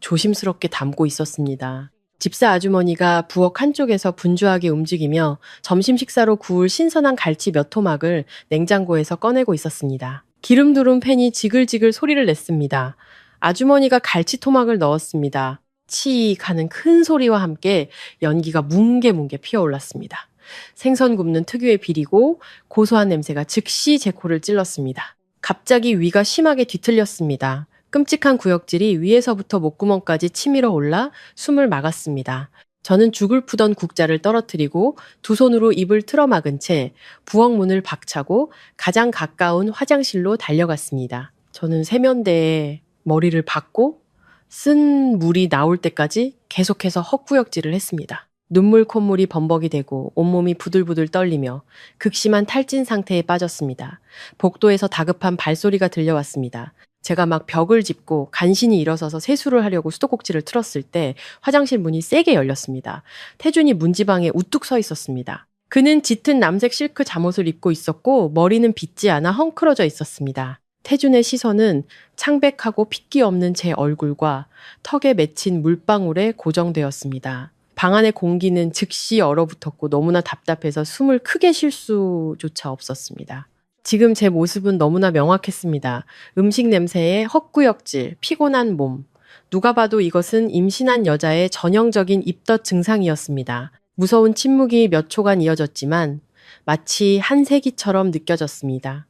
조심스럽게 담고 있었습니다. 집사 아주머니가 부엌 한쪽에서 분주하게 움직이며 점심 식사로 구울 신선한 갈치 몇 토막을 냉장고에서 꺼내고 있었습니다. 기름 두른 팬이 지글지글 소리를 냈습니다. 아주머니가 갈치 토막을 넣었습니다. 치익 하는 큰 소리와 함께 연기가 뭉게뭉게 피어올랐습니다. 생선 굽는 특유의 비리고 고소한 냄새가 즉시 제 코를 찔렀습니다. 갑자기 위가 심하게 뒤틀렸습니다. 끔찍한 구역질이 위에서부터 목구멍까지 치밀어 올라 숨을 막았습니다. 저는 죽을 푸던 국자를 떨어뜨리고 두 손으로 입을 틀어막은 채 부엌 문을 박차고 가장 가까운 화장실로 달려갔습니다. 저는 세면대에 머리를 박고 쓴 물이 나올 때까지 계속해서 헛구역질을 했습니다. 눈물 콧물이 범벅이 되고 온몸이 부들부들 떨리며 극심한 탈진 상태에 빠졌습니다. 복도에서 다급한 발소리가 들려왔습니다. 제가 막 벽을 짚고 간신히 일어서서 세수를 하려고 수도꼭지를 틀었을 때 화장실 문이 세게 열렸습니다. 태준이 문지방에 우뚝 서 있었습니다. 그는 짙은 남색 실크 잠옷을 입고 있었고 머리는 빗지 않아 헝클어져 있었습니다. 태준의 시선은 창백하고 핏기 없는 제 얼굴과 턱에 맺힌 물방울에 고정되었습니다. 방 안의 공기는 즉시 얼어붙었고 너무나 답답해서 숨을 크게 쉴 수조차 없었습니다. 지금 제 모습은 너무나 명확했습니다. 음식 냄새에 헛구역질, 피곤한 몸. 누가 봐도 이것은 임신한 여자의 전형적인 입덧 증상이었습니다. 무서운 침묵이 몇 초간 이어졌지만 마치 한세기처럼 느껴졌습니다.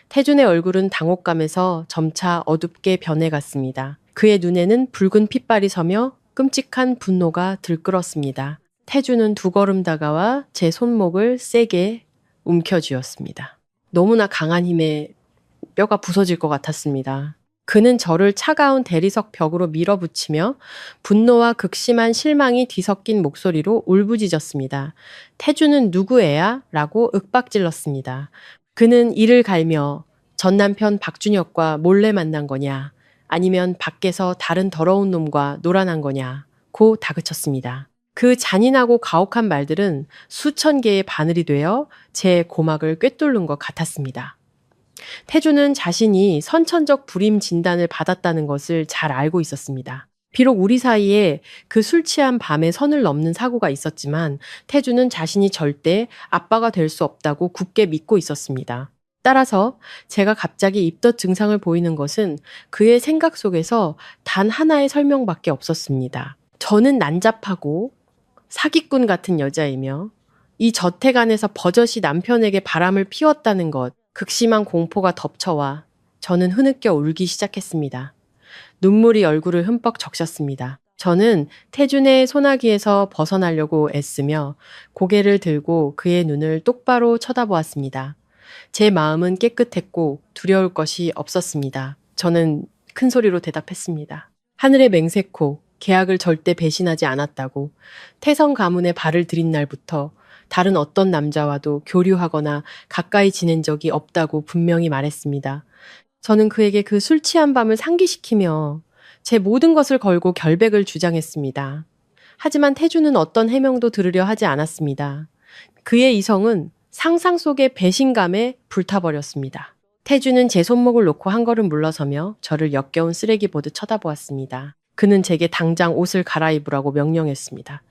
태준의 얼굴은 당혹감에서 점차 어둡게 변해갔습니다. 그의 눈에는 붉은 핏발이 서며 끔찍한 분노가 들끓었습니다. 태준은 두 걸음 다가와 제 손목을 세게 움켜쥐었습니다. 너무나 강한 힘에 뼈가 부서질 것 같았습니다. 그는 저를 차가운 대리석 벽으로 밀어붙이며 분노와 극심한 실망이 뒤섞인 목소리로 울부짖었습니다. 태준은 누구애야? 라고 윽박질렀습니다. 그는 이를 갈며 전 남편 박준혁과 몰래 만난 거냐? 아니면 밖에서 다른 더러운 놈과 놀아난 거냐고 다그쳤습니다. 그 잔인하고 가혹한 말들은 수천 개의 바늘이 되어 제 고막을 꿰뚫는 것 같았습니다. 태주는 자신이 선천적 불임 진단을 받았다는 것을 잘 알고 있었습니다. 비록 우리 사이에 그 술 취한 밤에 선을 넘는 사고가 있었지만 태주는 자신이 절대 아빠가 될 수 없다고 굳게 믿고 있었습니다. 따라서 제가 갑자기 입덧 증상을 보이는 것은 그의 생각 속에서 단 하나의 설명밖에 없었습니다. 저는 난잡하고 사기꾼 같은 여자이며 이 저택 안에서 버젓이 남편에게 바람을 피웠다는 것, 극심한 공포가 덮쳐와 저는 흐느껴 울기 시작했습니다. 눈물이 얼굴을 흠뻑 적셨습니다. 저는 태준의 소나기에서 벗어나려고 애쓰며 고개를 들고 그의 눈을 똑바로 쳐다보았습니다. 제 마음은 깨끗했고 두려울 것이 없었습니다. 저는 큰 소리로 대답했습니다. 하늘의 맹세코, 계약을 절대 배신하지 않았다고, 태성 가문에 발을 들인 날부터 다른 어떤 남자와도 교류하거나 가까이 지낸 적이 없다고 분명히 말했습니다. 저는 그에게 그 술 취한 밤을 상기시키며 제 모든 것을 걸고 결백을 주장했습니다. 하지만 태주는 어떤 해명도 들으려 하지 않았습니다. 그의 이성은 상상 속의 배신감에 불타버렸습니다. 태주는 제 손목을 놓고 한 걸음 물러서며 저를 역겨운 쓰레기 보듯 쳐다보았습니다. 그는 제게 당장 옷을 갈아입으라고 명령했습니다.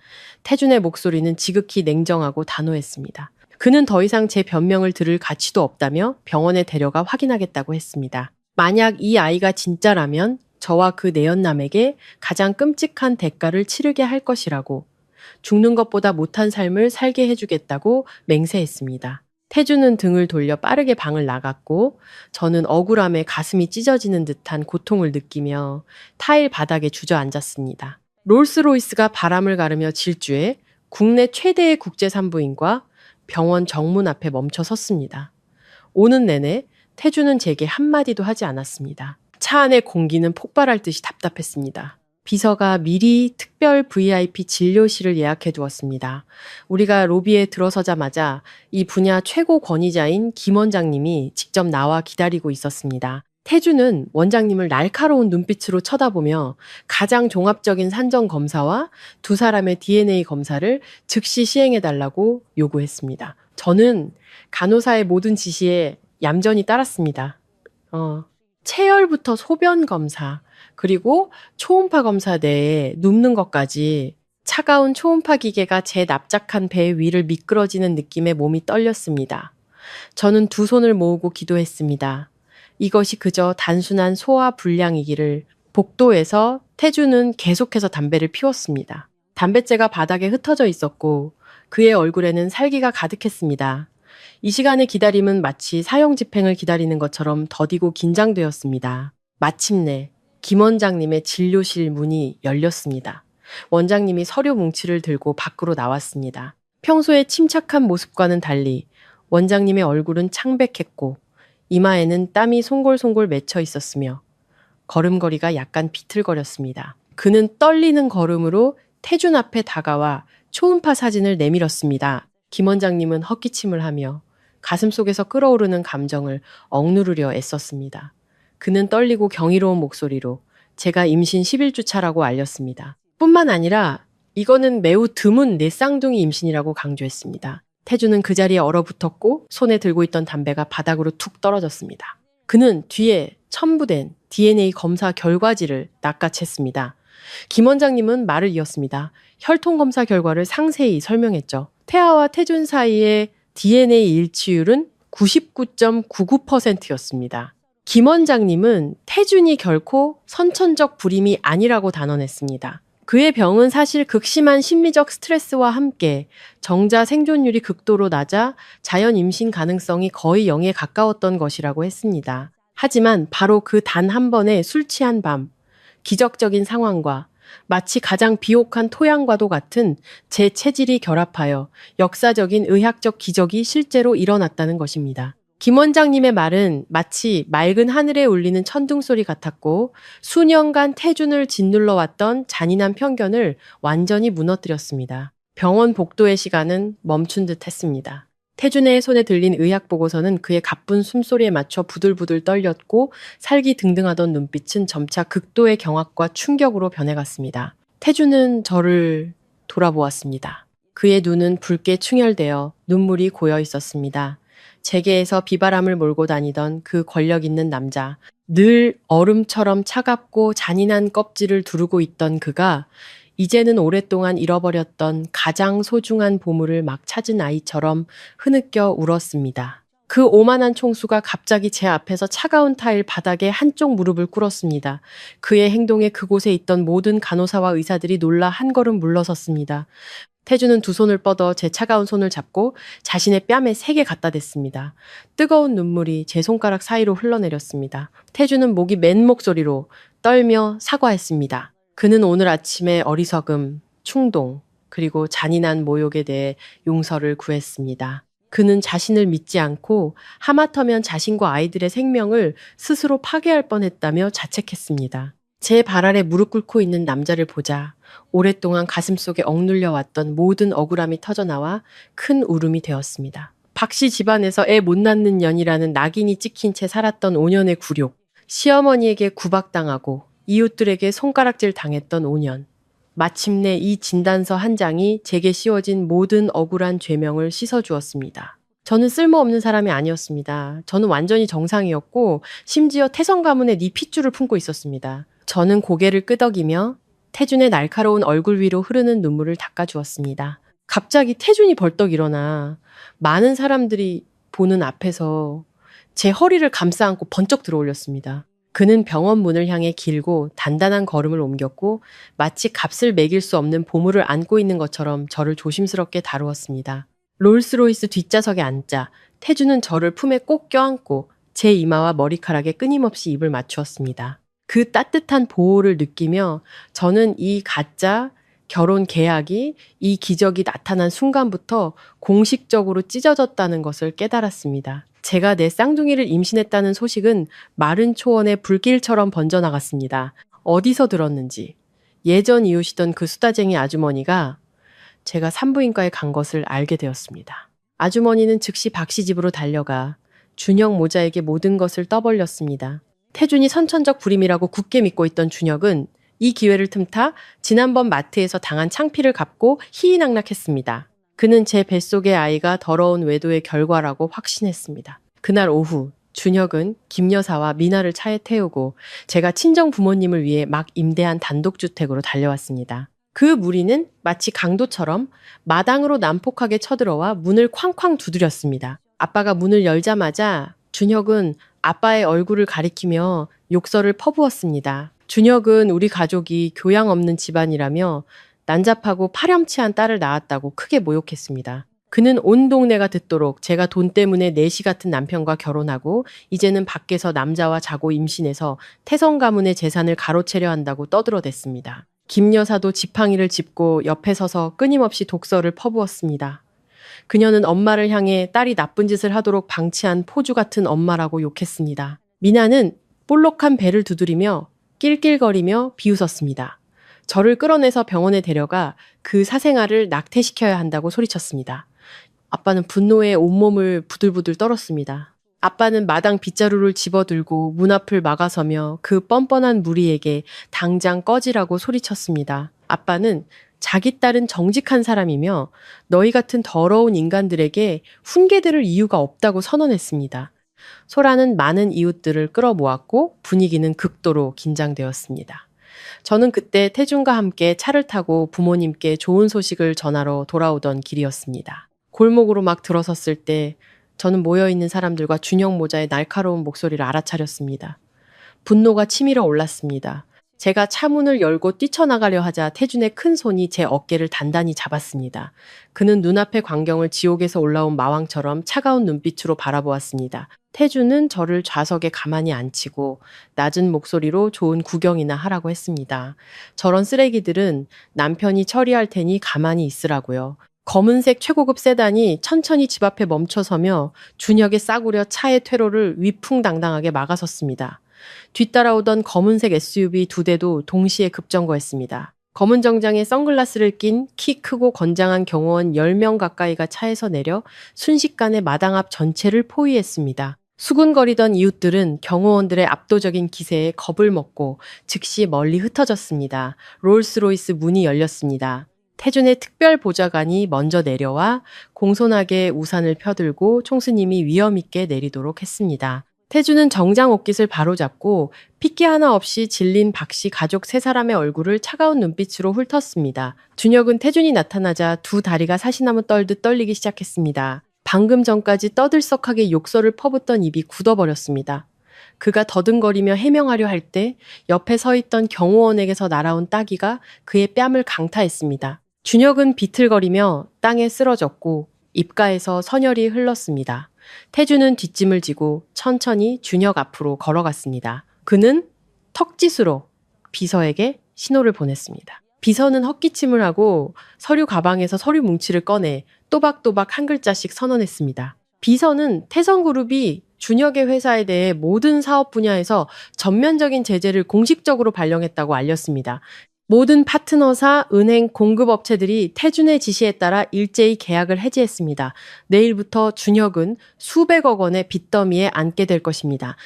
태준의 목소리는 지극히 냉정하고 단호했습니다. 그는 더 이상 제 변명을 들을 가치도 없다며 병원에 데려가 확인하겠다고 했습니다. 만약 이 아이가 진짜라면 저와 그 내연남에게 가장 끔찍한 대가를 치르게 할 것이라고, 죽는 것보다 못한 삶을 살게 해주겠다고 맹세했습니다. 태주는 등을 돌려 빠르게 방을 나갔고 저는 억울함에 가슴이 찢어지는 듯한 고통을 느끼며 타일 바닥에 주저앉았습니다. 롤스로이스가 바람을 가르며 질주해 국내 최대의 국제산부인과 병원 정문 앞에 멈춰 섰습니다. 오는 내내 태주는 제게 한마디도 하지 않았습니다. 차 안의 공기는 폭발할 듯이 답답했습니다. 비서가 미리 특별 VIP 진료실을 예약해 두었습니다. 우리가 로비에 들어서자마자 이 분야 최고 권위자인 김 원장님이 직접 나와 기다리고 있었습니다. 태주는 원장님을 날카로운 눈빛으로 쳐다보며 가장 종합적인 산정 검사와 두 사람의 DNA 검사를 즉시 시행해달라고 요구했습니다. 저는 간호사의 모든 지시에 얌전히 따랐습니다. 체열부터 소변 검사, 그리고 초음파 검사 내에 눕는 것까지 차가운 초음파 기계가 제 납작한 배 위를 미끄러지는 느낌에 몸이 떨렸습니다. 저는 두 손을 모으고 기도했습니다. 이것이 그저 단순한 소화 불량이기를. 복도에서 태주는 계속해서 담배를 피웠습니다. 담뱃재가 바닥에 흩어져 있었고 그의 얼굴에는 살기가 가득했습니다. 이 시간의 기다림은 마치 사형 집행을 기다리는 것처럼 더디고 긴장되었습니다. 마침내 김 원장님의 진료실 문이 열렸습니다. 원장님이 서류 뭉치를 들고 밖으로 나왔습니다. 평소의 침착한 모습과는 달리 원장님의 얼굴은 창백했고 이마에는 땀이 송골송골 맺혀 있었으며 걸음걸이가 약간 비틀거렸습니다. 그는 떨리는 걸음으로 태준 앞에 다가와 초음파 사진을 내밀었습니다. 김 원장님은 헛기침을 하며 가슴속에서 끓어오르는 감정을 억누르려 애썼습니다. 그는 떨리고 경이로운 목소리로 제가 임신 11주 차라고 알렸습니다. 뿐만 아니라 이거는 매우 드문 넷쌍둥이 임신이라고 강조했습니다. 태주는 그 자리에 얼어붙었고 손에 들고 있던 담배가 바닥으로 툭 떨어졌습니다. 그는 뒤에 첨부된 DNA 검사 결과지를 낚아챘습니다. 김 원장님은 말을 이었습니다. 혈통 검사 결과를 상세히 설명했죠. 태아와 태준 사이의 DNA 일치율은 99.99%였습니다. 김 원장님은 태준이 결코 선천적 불임이 아니라고 단언했습니다. 그의 병은 사실 극심한 심리적 스트레스와 함께 정자 생존율이 극도로 낮아 자연 임신 가능성이 거의 0에 가까웠던 것이라고 했습니다. 하지만 바로 그 단 한 번의 술 취한 밤, 기적적인 상황과 마치 가장 비옥한 토양과도 같은 제 체질이 결합하여 역사적인 의학적 기적이 실제로 일어났다는 것입니다. 김 원장님의 말은 마치 맑은 하늘에 울리는 천둥소리 같았고 수년간 태준을 짓눌러왔던 잔인한 편견을 완전히 무너뜨렸습니다. 병원 복도의 시간은 멈춘 듯 했습니다. 태준의 손에 들린 의학보고서는 그의 가쁜 숨소리에 맞춰 부들부들 떨렸고 살기 등등하던 눈빛은 점차 극도의 경악과 충격으로 변해갔습니다. 태준은 저를 돌아보았습니다. 그의 눈은 붉게 충혈되어 눈물이 고여 있었습니다. 제게에서 비바람을 몰고 다니던 그 권력 있는 남자, 늘 얼음처럼 차갑고 잔인한 껍질을 두르고 있던 그가 이제는 오랫동안 잃어버렸던 가장 소중한 보물을 막 찾은 아이처럼 흐느껴 울었습니다. 그 오만한 총수가 갑자기 제 앞에서 차가운 타일 바닥에 한쪽 무릎을 꿇었습니다. 그의 행동에 그곳에 있던 모든 간호사와 의사들이 놀라 한 걸음 물러섰습니다. 태주는 두 손을 뻗어 제 차가운 손을 잡고 자신의 뺨에 세게 갖다 댔습니다. 뜨거운 눈물이 제 손가락 사이로 흘러내렸습니다. 태주는 목이 맨 목소리로 떨며 사과했습니다. 그는 오늘 아침에 어리석음, 충동, 그리고 잔인한 모욕에 대해 용서를 구했습니다. 그는 자신을 믿지 않고 하마터면 자신과 아이들의 생명을 스스로 파괴할 뻔했다며 자책했습니다. 제 발 아래 무릎 꿇고 있는 남자를 보자 오랫동안 가슴속에 억눌려 왔던 모든 억울함이 터져나와 큰 울음이 되었습니다. 박씨 집안에서 애 못 낳는 년이라는 낙인이 찍힌 채 살았던 5년의 굴욕, 시어머니에게 구박당하고 이웃들에게 손가락질 당했던 5년. 마침내 이 진단서 한 장이 제게 씌워진 모든 억울한 죄명을 씻어주었습니다. 저는 쓸모없는 사람이 아니었습니다. 저는 완전히 정상이었고 심지어 태성 가문의 네 핏줄을 품고 있었습니다. 저는 고개를 끄덕이며 태준의 날카로운 얼굴 위로 흐르는 눈물을 닦아주었습니다. 갑자기 태준이 벌떡 일어나 많은 사람들이 보는 앞에서 제 허리를 감싸 안고 번쩍 들어올렸습니다. 그는 병원 문을 향해 길고 단단한 걸음을 옮겼고 마치 값을 매길 수 없는 보물을 안고 있는 것처럼 저를 조심스럽게 다루었습니다. 롤스로이스 뒷좌석에 앉자 태준은 저를 품에 꼭 껴안고 제 이마와 머리카락에 끊임없이 입을 맞추었습니다. 그 따뜻한 보호를 느끼며 저는 이 가짜 결혼 계약이 이 기적이 나타난 순간부터 공식적으로 찢어졌다는 것을 깨달았습니다. 제가 내 쌍둥이를 임신했다는 소식은 마른 초원의 불길처럼 번져나갔습니다. 어디서 들었는지 예전 이웃이던 그 수다쟁이 아주머니가 제가 산부인과에 간 것을 알게 되었습니다. 아주머니는 즉시 박씨 집으로 달려가 준혁 모자에게 모든 것을 떠벌렸습니다. 태준이 선천적 불임이라고 굳게 믿고 있던 준혁은 이 기회를 틈타 지난번 마트에서 당한 창피를 갚고 희희낙낙했습니다. 그는 제 뱃속의 아이가 더러운 외도의 결과라고 확신했습니다. 그날 오후 준혁은 김 여사와 미나를 차에 태우고 제가 친정 부모님을 위해 막 임대한 단독주택으로 달려왔습니다. 그 무리는 마치 강도처럼 마당으로 난폭하게 쳐들어와 문을 쾅쾅 두드렸습니다. 아빠가 문을 열자마자 준혁은 아빠의 얼굴을 가리키며 욕설을 퍼부었습니다. 준혁은 우리 가족이 교양 없는 집안이라며 난잡하고 파렴치한 딸을 낳았다고 크게 모욕했습니다. 그는 온 동네가 듣도록 제가 돈 때문에 내시 같은 남편과 결혼하고 이제는 밖에서 남자와 자고 임신해서 태성 가문의 재산을 가로채려 한다고 떠들어댔습니다. 김 여사도 지팡이를 짚고 옆에 서서 끊임없이 독설을 퍼부었습니다. 그녀는 엄마를 향해 딸이 나쁜 짓을 하도록 방치한 포주 같은 엄마라고 욕했습니다. 미나는 볼록한 배를 두드리며 낄낄거리며 비웃었습니다. 저를 끌어내서 병원에 데려가 그 사생아를 낙태시켜야 한다고 소리쳤습니다. 아빠는 분노에 온몸을 부들부들 떨었습니다. 아빠는 마당 빗자루를 집어들고 문 앞을 막아서며 그 뻔뻔한 무리에게 당장 꺼지라고 소리쳤습니다. 아빠는 자기 딸은 정직한 사람이며 너희 같은 더러운 인간들에게 훈계들을 이유가 없다고 선언했습니다. 소라는 많은 이웃들을 끌어모았고 분위기는 극도로 긴장되었습니다. 저는 그때 태준과 함께 차를 타고 부모님께 좋은 소식을 전하러 돌아오던 길이었습니다. 골목으로 막 들어섰을 때 저는 모여있는 사람들과 준혁 모자의 날카로운 목소리를 알아차렸습니다. 분노가 치밀어 올랐습니다. 제가 차문을 열고 뛰쳐나가려 하자 태준의 큰 손이 제 어깨를 단단히 잡았습니다. 그는 눈앞의 광경을 지옥에서 올라온 마왕처럼 차가운 눈빛으로 바라보았습니다. 태준은 저를 좌석에 가만히 앉히고 낮은 목소리로 좋은 구경이나 하라고 했습니다. 저런 쓰레기들은 남편이 처리할 테니 가만히 있으라고요. 검은색 최고급 세단이 천천히 집 앞에 멈춰서며 준혁의 싸구려 차의 퇴로를 위풍당당하게 막아섰습니다. 뒤따라오던 검은색 SUV 2대도 동시에 급정거했습니다. 검은 정장에 선글라스를 낀 키 크고 건장한 경호원 10명 가까이가 차에서 내려 순식간에 마당 앞 전체를 포위했습니다. 수군거리던 이웃들은 경호원들의 압도적인 기세에 겁을 먹고 즉시 멀리 흩어졌습니다. 롤스로이스 문이 열렸습니다. 태준의 특별 보좌관이 먼저 내려와 공손하게 우산을 펴들고 총수님이 위험 있게 내리도록 했습니다. 태준은 정장 옷깃을 바로잡고 핏기 하나 없이 질린 박씨 가족 3사람의 얼굴을 차가운 눈빛으로 훑었습니다. 준혁은 태준이 나타나자 두 다리가 사시나무 떨듯 떨리기 시작했습니다. 방금 전까지 떠들썩하게 욕설을 퍼붓던 입이 굳어버렸습니다. 그가 더듬거리며 해명하려 할 때 옆에 서 있던 경호원에게서 날아온 따기가 그의 뺨을 강타했습니다. 준혁은 비틀거리며 땅에 쓰러졌고 입가에서 선혈이 흘렀습니다. 태준은 뒷짐을 지고 천천히 준혁 앞으로 걸어갔습니다. 그는 턱짓으로 비서에게 신호를 보냈습니다. 비서는 헛기침을 하고 서류 가방에서 서류 뭉치를 꺼내 또박또박 한 글자씩 선언했습니다. 비서는 태성그룹이 준혁의 회사에 대해 모든 사업 분야에서 전면적인 제재를 공식적으로 발령했다고 알렸습니다. 모든 파트너사, 은행, 공급업체들이 태준의 지시에 따라 일제히 계약을 해지했습니다. 내일부터 준혁은 수백억 원의 빚더미에 앉게 될 것입니다.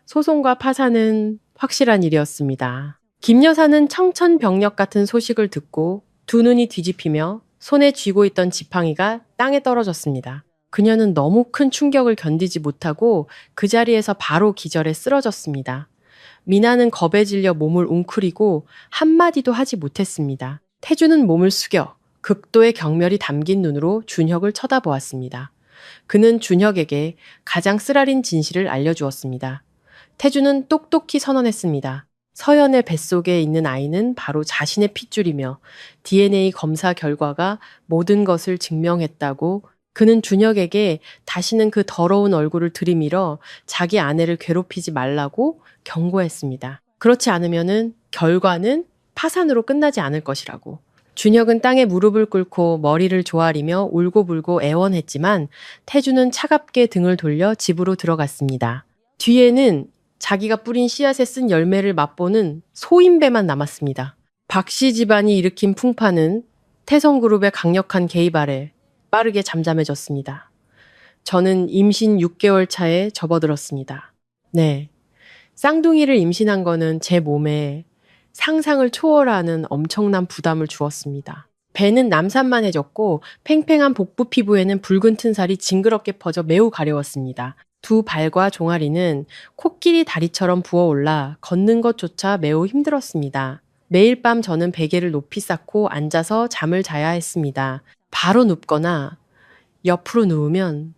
소송과 파산은 확실한 일이었습니다. 김 여사는 청천벽력 같은 소식을 듣고 두 눈이 뒤집히며 손에 쥐고 있던 지팡이가 땅에 떨어졌습니다. 그녀는 너무 큰 충격을 견디지 못하고 그 자리에서 바로 기절해 쓰러졌습니다. 미나는 겁에 질려 몸을 웅크리고 한마디도 하지 못했습니다. 태준은 몸을 숙여 극도의 경멸이 담긴 눈으로 준혁을 쳐다보았습니다. 그는 준혁에게 가장 쓰라린 진실을 알려주었습니다. 태준은 똑똑히 선언했습니다. 서연의 뱃속에 있는 아이는 바로 자신의 핏줄이며 DNA 검사 결과가 모든 것을 증명했다고. 그는 준혁에게 다시는 그 더러운 얼굴을 들이밀어 자기 아내를 괴롭히지 말라고 경고했습니다. 그렇지 않으면은 결과는 파산으로 끝나지 않을 것이라고. 준혁은 땅에 무릎을 꿇고 머리를 조아리며 울고불고 애원했지만 태주는 차갑게 등을 돌려 집으로 들어갔습니다. 뒤에는 자기가 뿌린 씨앗에 쓴 열매를 맛보는 소인배만 남았습니다. 박씨 집안이 일으킨 풍파는 태성그룹의 강력한 개입 아래 빠르게 잠잠해졌습니다. 저는 임신 6개월 차에 접어들었습니다. 네, 쌍둥이를 임신한 거는 제 몸에 상상을 초월하는 엄청난 부담을 주었습니다. 배는 남산만해졌고 팽팽한 복부 피부에는 붉은 튼살이 징그럽게 퍼져 매우 가려웠습니다. 두 발과 종아리는 코끼리 다리처럼 부어올라 걷는 것조차 매우 힘들었습니다. 매일 밤 저는 베개를 높이 쌓고 앉아서 잠을 자야 했습니다. 바로 눕거나 옆으로 누우면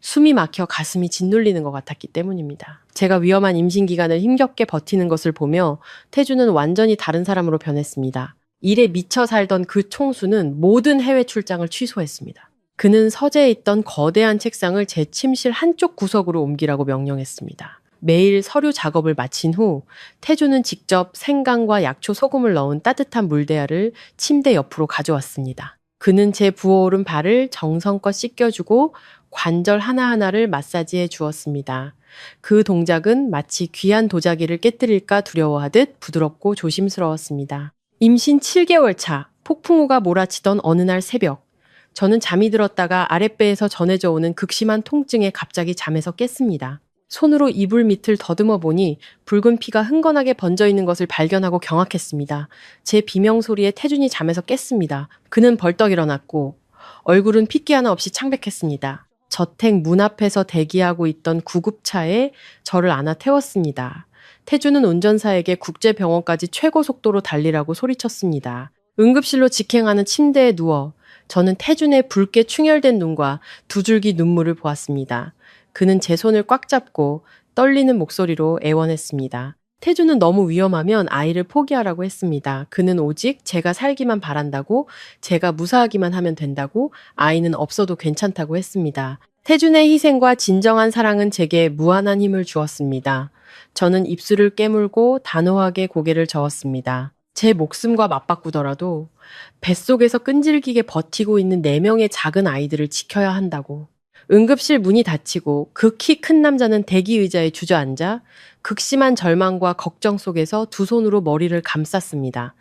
숨이 막혀 가슴이 짓눌리는 것 같았기 때문입니다. 제가 위험한 임신 기간을 힘겹게 버티는 것을 보며 태주는 완전히 다른 사람으로 변했습니다. 일에 미쳐 살던 그 총수는 모든 해외 출장을 취소했습니다. 그는 서재에 있던 거대한 책상을 제 침실 한쪽 구석으로 옮기라고 명령했습니다. 매일 서류 작업을 마친 후 태주는 직접 생강과 약초, 소금을 넣은 따뜻한 물대야를 침대 옆으로 가져왔습니다. 그는 제 부어오른 발을 정성껏 씻겨주고 관절 하나하나를 마사지해 주었습니다. 그 동작은 마치 귀한 도자기를 깨뜨릴까 두려워하듯 부드럽고 조심스러웠습니다. 임신 7개월 차, 폭풍우가 몰아치던 어느 날 새벽, 저는 잠이 들었다가 아랫배에서 전해져 오는 극심한 통증에 갑자기 잠에서 깼습니다. 손으로 이불 밑을 더듬어 보니 붉은 피가 흥건하게 번져 있는 것을 발견하고 경악했습니다. 제 비명 소리에 태준이 잠에서 깼습니다. 그는 벌떡 일어났고 얼굴은 핏기 하나 없이 창백했습니다. 저택 문 앞에서 대기하고 있던 구급차에 저를 안아 태웠습니다. 태주는 운전사에게 국제병원까지 최고 속도로 달리라고 소리쳤습니다. 응급실로 직행하는 침대에 누워 저는 태준의 붉게 충혈된 눈과 두 줄기 눈물을 보았습니다. 그는 제 손을 꽉 잡고 떨리는 목소리로 애원했습니다. 태주는 너무 위험하면 아이를 포기하라고 했습니다. 그는 오직 제가 살기만 바란다고, 제가 무사하기만 하면 된다고, 아이는 없어도 괜찮다고 했습니다. 태준의 희생과 진정한 사랑은 제게 무한한 힘을 주었습니다. 저는 입술을 깨물고 단호하게 고개를 저었습니다. 제 목숨과 맞바꾸더라도 뱃속에서 끈질기게 버티고 있는 4명의 작은 아이들을 지켜야 한다고. 응급실 문이 닫히고 그 키 큰 남자는 대기 의자에 주저앉아 극심한 절망과 걱정 속에서 두 손으로 머리를 감쌌습니다.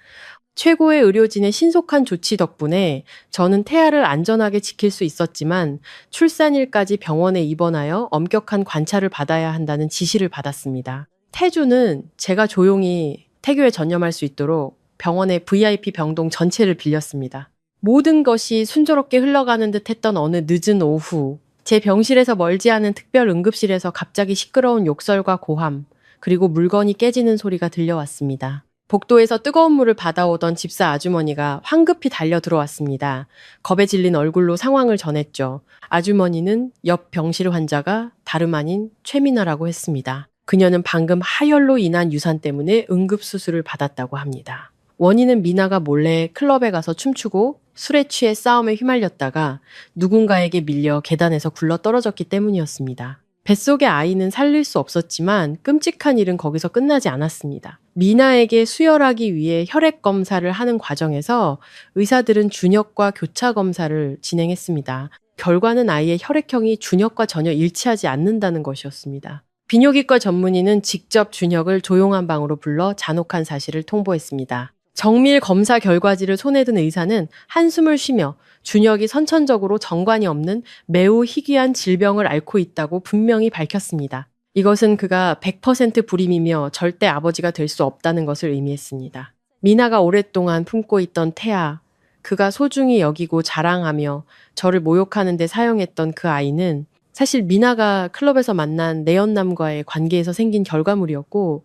최고의 의료진의 신속한 조치 덕분에 저는 태아를 안전하게 지킬 수 있었지만 출산일까지 병원에 입원하여 엄격한 관찰을 받아야 한다는 지시를 받았습니다. 태주는 제가 조용히 태교에 전념할 수 있도록 병원의 VIP 병동 전체를 빌렸습니다. 모든 것이 순조롭게 흘러가는 듯 했던 어느 늦은 오후, 제 병실에서 멀지 않은 특별 응급실에서 갑자기 시끄러운 욕설과 고함, 그리고 물건이 깨지는 소리가 들려왔습니다. 복도에서 뜨거운 물을 받아오던 집사 아주머니가 황급히 달려 들어왔습니다. 겁에 질린 얼굴로 상황을 전했죠. 아주머니는 옆 병실 환자가 다름 아닌 최민아라고 했습니다. 그녀는 방금 하혈로 인한 유산 때문에 응급수술을 받았다고 합니다. 원인은 미나가 몰래 클럽에 가서 춤추고 술에 취해 싸움에 휘말렸다가 누군가에게 밀려 계단에서 굴러 떨어졌기 때문이었습니다. 뱃속의 아이는 살릴 수 없었지만 끔찍한 일은 거기서 끝나지 않았습니다. 미나에게 수혈하기 위해 혈액 검사를 하는 과정에서 의사들은 준혁과 교차 검사를 진행했습니다. 결과는 아이의 혈액형이 준혁과 전혀 일치하지 않는다는 것이었습니다. 비뇨기과 전문의는 직접 준혁을 조용한 방으로 불러 잔혹한 사실을 통보했습니다. 정밀 검사 결과지를 손에 든 의사는 한숨을 쉬며 준혁이 선천적으로 정관이 없는 매우 희귀한 질병을 앓고 있다고 분명히 밝혔습니다. 이것은 그가 100% 불임이며 절대 아버지가 될 수 없다는 것을 의미했습니다. 미나가 오랫동안 품고 있던 태아, 그가 소중히 여기고 자랑하며 저를 모욕하는 데 사용했던 그 아이는 사실 미나가 클럽에서 만난 내연남과의 관계에서 생긴 결과물이었고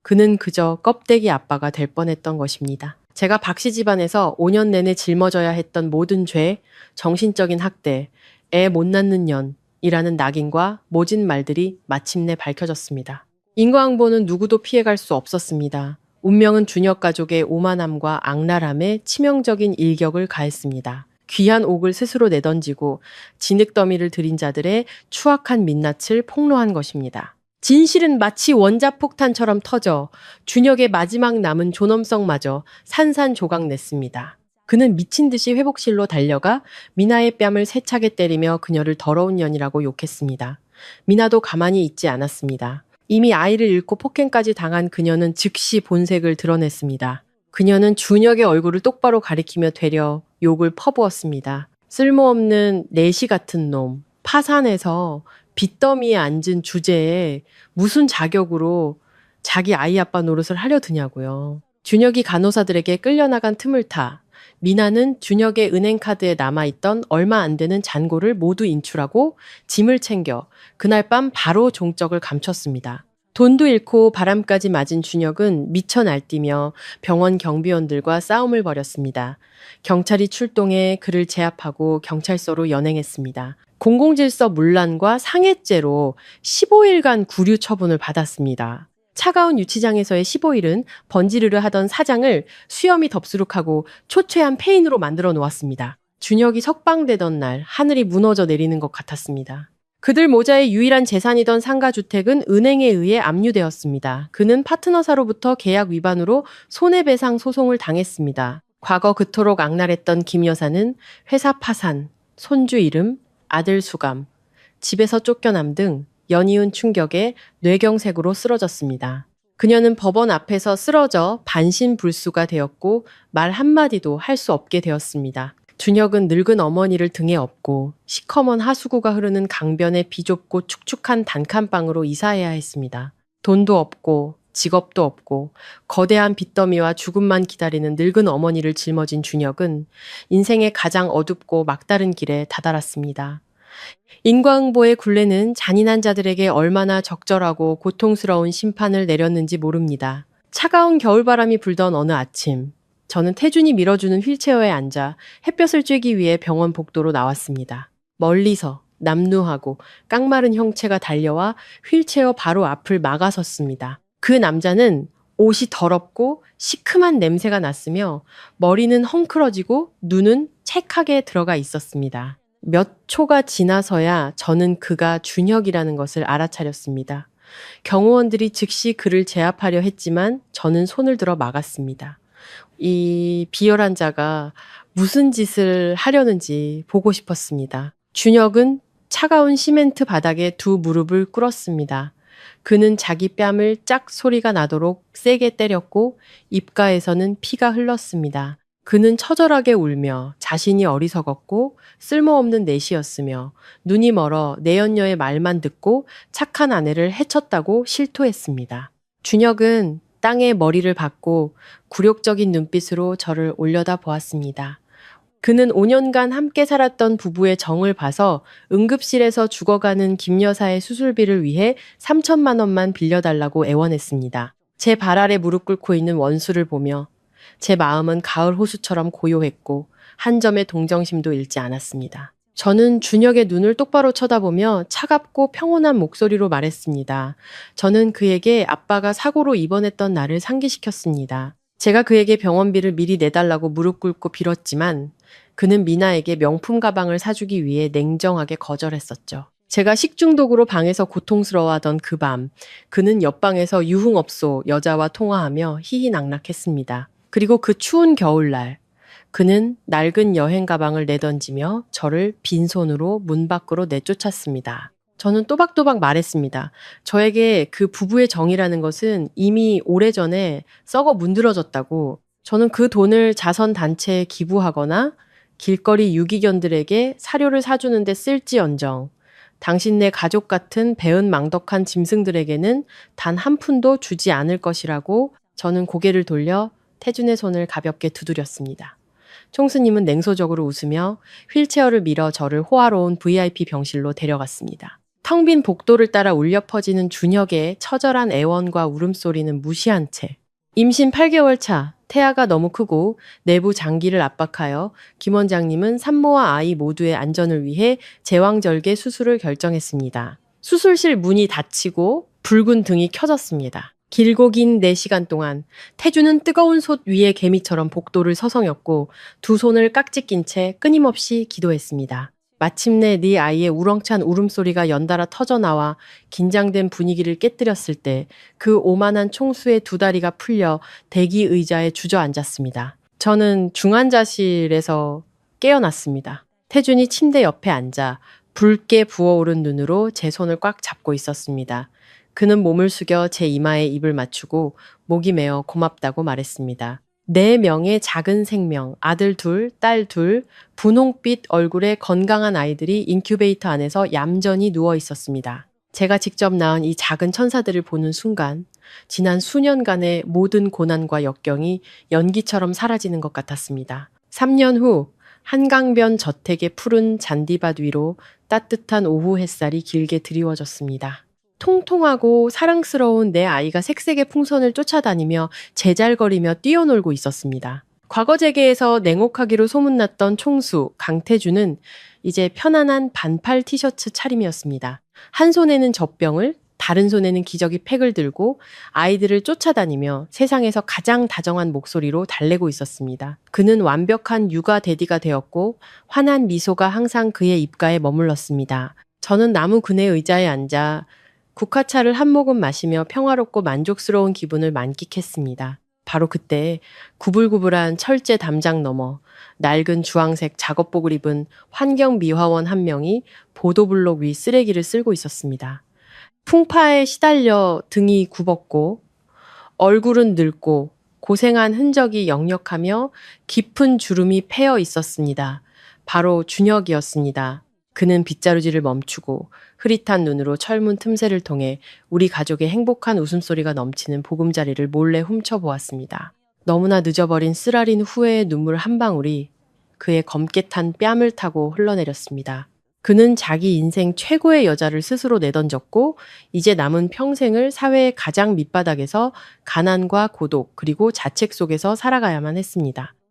그는 그저 껍데기 아빠가 될 뻔했던 것입니다. 제가 박씨 집안에서 5년 내내 짊어져야 했던 모든 죄, 정신적인 학대, 애 못 낳는 년이라는 낙인과 모진 말들이 마침내 밝혀졌습니다. 인과응보는 누구도 피해갈 수 없었습니다. 운명은 준혁 가족의 오만함과 악랄함에 치명적인 일격을 가했습니다. 귀한 옥을 스스로 내던지고 진흙더미를 들인 자들의 추악한 민낯을 폭로한 것입니다. 진실은 마치 원자폭탄처럼 터져 준혁의 마지막 남은 존엄성마저 산산조각 냈습니다. 그는 미친 듯이 회복실로 달려가 미나의 뺨을 세차게 때리며 그녀를 더러운 년이라고 욕했습니다. 미나도 가만히 있지 않았습니다. 이미 아이를 잃고 폭행까지 당한 그녀는 즉시 본색을 드러냈습니다. 그녀는 준혁의 얼굴을 똑바로 가리키며 되려 욕을 퍼부었습니다. 쓸모없는 내시 같은 놈, 파산해서 빚더미에 앉은 주제에 무슨 자격으로 자기 아이 아빠 노릇을 하려 드냐고요. 준혁이 간호사들에게 끌려나간 틈을 타 미나는 준혁의 은행카드에 남아있던 얼마 안 되는 잔고를 모두 인출하고 짐을 챙겨 그날 밤 바로 종적을 감췄습니다. 돈도 잃고 바람까지 맞은 준혁은 미쳐 날뛰며 병원 경비원들과 싸움을 벌였습니다. 경찰이 출동해 그를 제압하고 경찰서로 연행했습니다. 공공질서 문란과 상해죄로 15일간 구류 처분을 받았습니다. 차가운 유치장에서의 15일은 번지르르 하던 사장을 수염이 덥수룩하고 초췌한 폐인으로 만들어 놓았습니다. 준혁이 석방되던 날 하늘이 무너져 내리는 것 같았습니다. 그들 모자의 유일한 재산이던 상가주택은 은행에 의해 압류되었습니다. 그는 파트너사로부터 계약 위반으로 손해배상 소송을 당했습니다. 과거 그토록 악랄했던 김 여사는 회사 파산, 손주 이름, 아들 수감, 집에서 쫓겨남 등 연이은 충격에 뇌경색으로 쓰러졌습니다. 그녀는 법원 앞에서 쓰러져 반신불수가 되었고 말 한마디도 할 수 없게 되었습니다. 준혁은 늙은 어머니를 등에 업고 시커먼 하수구가 흐르는 강변의 비좁고 축축한 단칸방으로 이사해야 했습니다. 돈도 없고 직업도 없고 거대한 빚더미와 죽음만 기다리는 늙은 어머니를 짊어진 준혁은 인생의 가장 어둡고 막다른 길에 다다랐습니다. 인과응보의 굴레는 잔인한 자들에게 얼마나 적절하고 고통스러운 심판을 내렸는지 모릅니다. 차가운 겨울바람이 불던 어느 아침, 저는 태준이 밀어주는 휠체어에 앉아 햇볕을 쬐기 위해 병원 복도로 나왔습니다. 멀리서 남루하고 깡마른 형체가 달려와 휠체어 바로 앞을 막아섰습니다. 그 남자는 옷이 더럽고 시큼한 냄새가 났으며 머리는 헝클어지고 눈은 채하게 들어가 있었습니다. 몇 초가 지나서야 저는 그가 준혁이라는 것을 알아차렸습니다. 경호원들이 즉시 그를 제압하려 했지만 저는 손을 들어 막았습니다. 이 비열한 자가 무슨 짓을 하려는지 보고 싶었습니다. 준혁은 차가운 시멘트 바닥에 두 무릎을 꿇었습니다. 그는 자기 뺨을 짝 소리가 나도록 세게 때렸고 입가에서는 피가 흘렀습니다. 그는 처절하게 울며 자신이 어리석었고 쓸모없는 내시였으며 눈이 멀어 내연녀의 말만 듣고 착한 아내를 해쳤다고 실토했습니다. 준혁은 땅에 머리를 박고 굴욕적인 눈빛으로 저를 올려다 보았습니다. 그는 5년간 함께 살았던 부부의 정을 봐서 응급실에서 죽어가는 김 여사의 수술비를 위해 3천만 원만 빌려달라고 애원했습니다. 제 발 아래 무릎 꿇고 있는 원수를 보며 제 마음은 가을 호수처럼 고요했고 한 점의 동정심도 잃지 않았습니다. 저는 준혁의 눈을 똑바로 쳐다보며 차갑고 평온한 목소리로 말했습니다. 저는 그에게 아빠가 사고로 입원했던 날을 상기시켰습니다. 제가 그에게 병원비를 미리 내달라고 무릎 꿇고 빌었지만 그는 미나에게 명품 가방을 사주기 위해 냉정하게 거절했었죠. 제가 식중독으로 방에서 고통스러워하던 그 밤, 그는 옆방에서 유흥업소 여자와 통화하며 희희낙낙했습니다. 그리고 그 추운 겨울날, 그는 낡은 여행 가방을 내던지며 저를 빈손으로 문 밖으로 내쫓았습니다. 저는 또박또박 말했습니다. 저에게 그 부부의 정이라는 것은 이미 오래전에 썩어 문드러졌다고. 저는 그 돈을 자선단체에 기부하거나 길거리 유기견들에게 사료를 사주는 데 쓸지언정 당신네 가족 같은 배은망덕한 짐승들에게는 단 한 푼도 주지 않을 것이라고 저는 고개를 돌려 태준의 손을 가볍게 두드렸습니다. 총수님은 냉소적으로 웃으며 휠체어를 밀어 저를 호화로운 VIP 병실로 데려갔습니다. 텅 빈 복도를 따라 울려 퍼지는 준혁의 처절한 애원과 울음소리는 무시한 채 임신 8개월 차 태아가 너무 크고 내부 장기를 압박하여 김 원장님은 산모와 아이 모두의 안전을 위해 제왕절개 수술을 결정했습니다. 수술실 문이 닫히고 붉은 등이 켜졌습니다. 길고 긴 4시간 동안 태주는 뜨거운 솥 위에 개미처럼 복도를 서성였고 두 손을 깍지 낀 채 끊임없이 기도했습니다. 마침내 네 아이의 우렁찬 울음소리가 연달아 터져나와 긴장된 분위기를 깨뜨렸을 때 그 오만한 총수의 두 다리가 풀려 대기 의자에 주저앉았습니다. 저는 중환자실에서 깨어났습니다. 태준이 침대 옆에 앉아 붉게 부어오른 눈으로 제 손을 꽉 잡고 있었습니다. 그는 몸을 숙여 제 이마에 입을 맞추고 목이 메어 고맙다고 말했습니다. 4명의 작은 생명, 아들 둘, 딸 둘, 분홍빛 얼굴의 건강한 아이들이 인큐베이터 안에서 얌전히 누워 있었습니다. 제가 직접 낳은 이 작은 천사들을 보는 순간, 지난 수년간의 모든 고난과 역경이 연기처럼 사라지는 것 같았습니다. 3년 후, 한강변 저택의 푸른 잔디밭 위로 따뜻한 오후 햇살이 길게 드리워졌습니다. 통통하고 사랑스러운 내 아이가 색색의 풍선을 쫓아다니며 제잘거리며 뛰어놀고 있었습니다. 과거 재계에서 냉혹하기로 소문났던 총수 강태주는 이제 편안한 반팔 티셔츠 차림이었습니다. 한 손에는 젖병을, 다른 손에는 기저귀 팩을 들고 아이들을 쫓아다니며 세상에서 가장 다정한 목소리로 달래고 있었습니다. 그는 완벽한 육아 대디가 되었고 환한 미소가 항상 그의 입가에 머물렀습니다. 저는 나무 그네 의자에 앉아 국화차를 한 모금 마시며 평화롭고 만족스러운 기분을 만끽했습니다. 바로 그때 구불구불한 철제 담장 너머 낡은 주황색 작업복을 입은 환경미화원 한 명이 보도블록 위 쓰레기를 쓸고 있었습니다. 풍파에 시달려 등이 굽었고 얼굴은 늙고 고생한 흔적이 역력하며 깊은 주름이 패여 있었습니다. 바로 준혁이었습니다. 그는 빗자루질을 멈추고 흐릿한 눈으로 철문 틈새를 통해 우리 가족의 행복한 웃음소리가 넘치는 보금자리를 몰래 훔쳐보았습니다. 너무나 늦어버린 쓰라린 후회의 눈물 한 방울이 그의 검게 탄 뺨을 타고 흘러내렸습니다. 그는 자기 인생 최고의 여자를 스스로 내던졌고 이제 남은 평생을 사회의 가장 밑바닥에서 가난과 고독 그리고 자책 속에서 살아가야만 했습니다.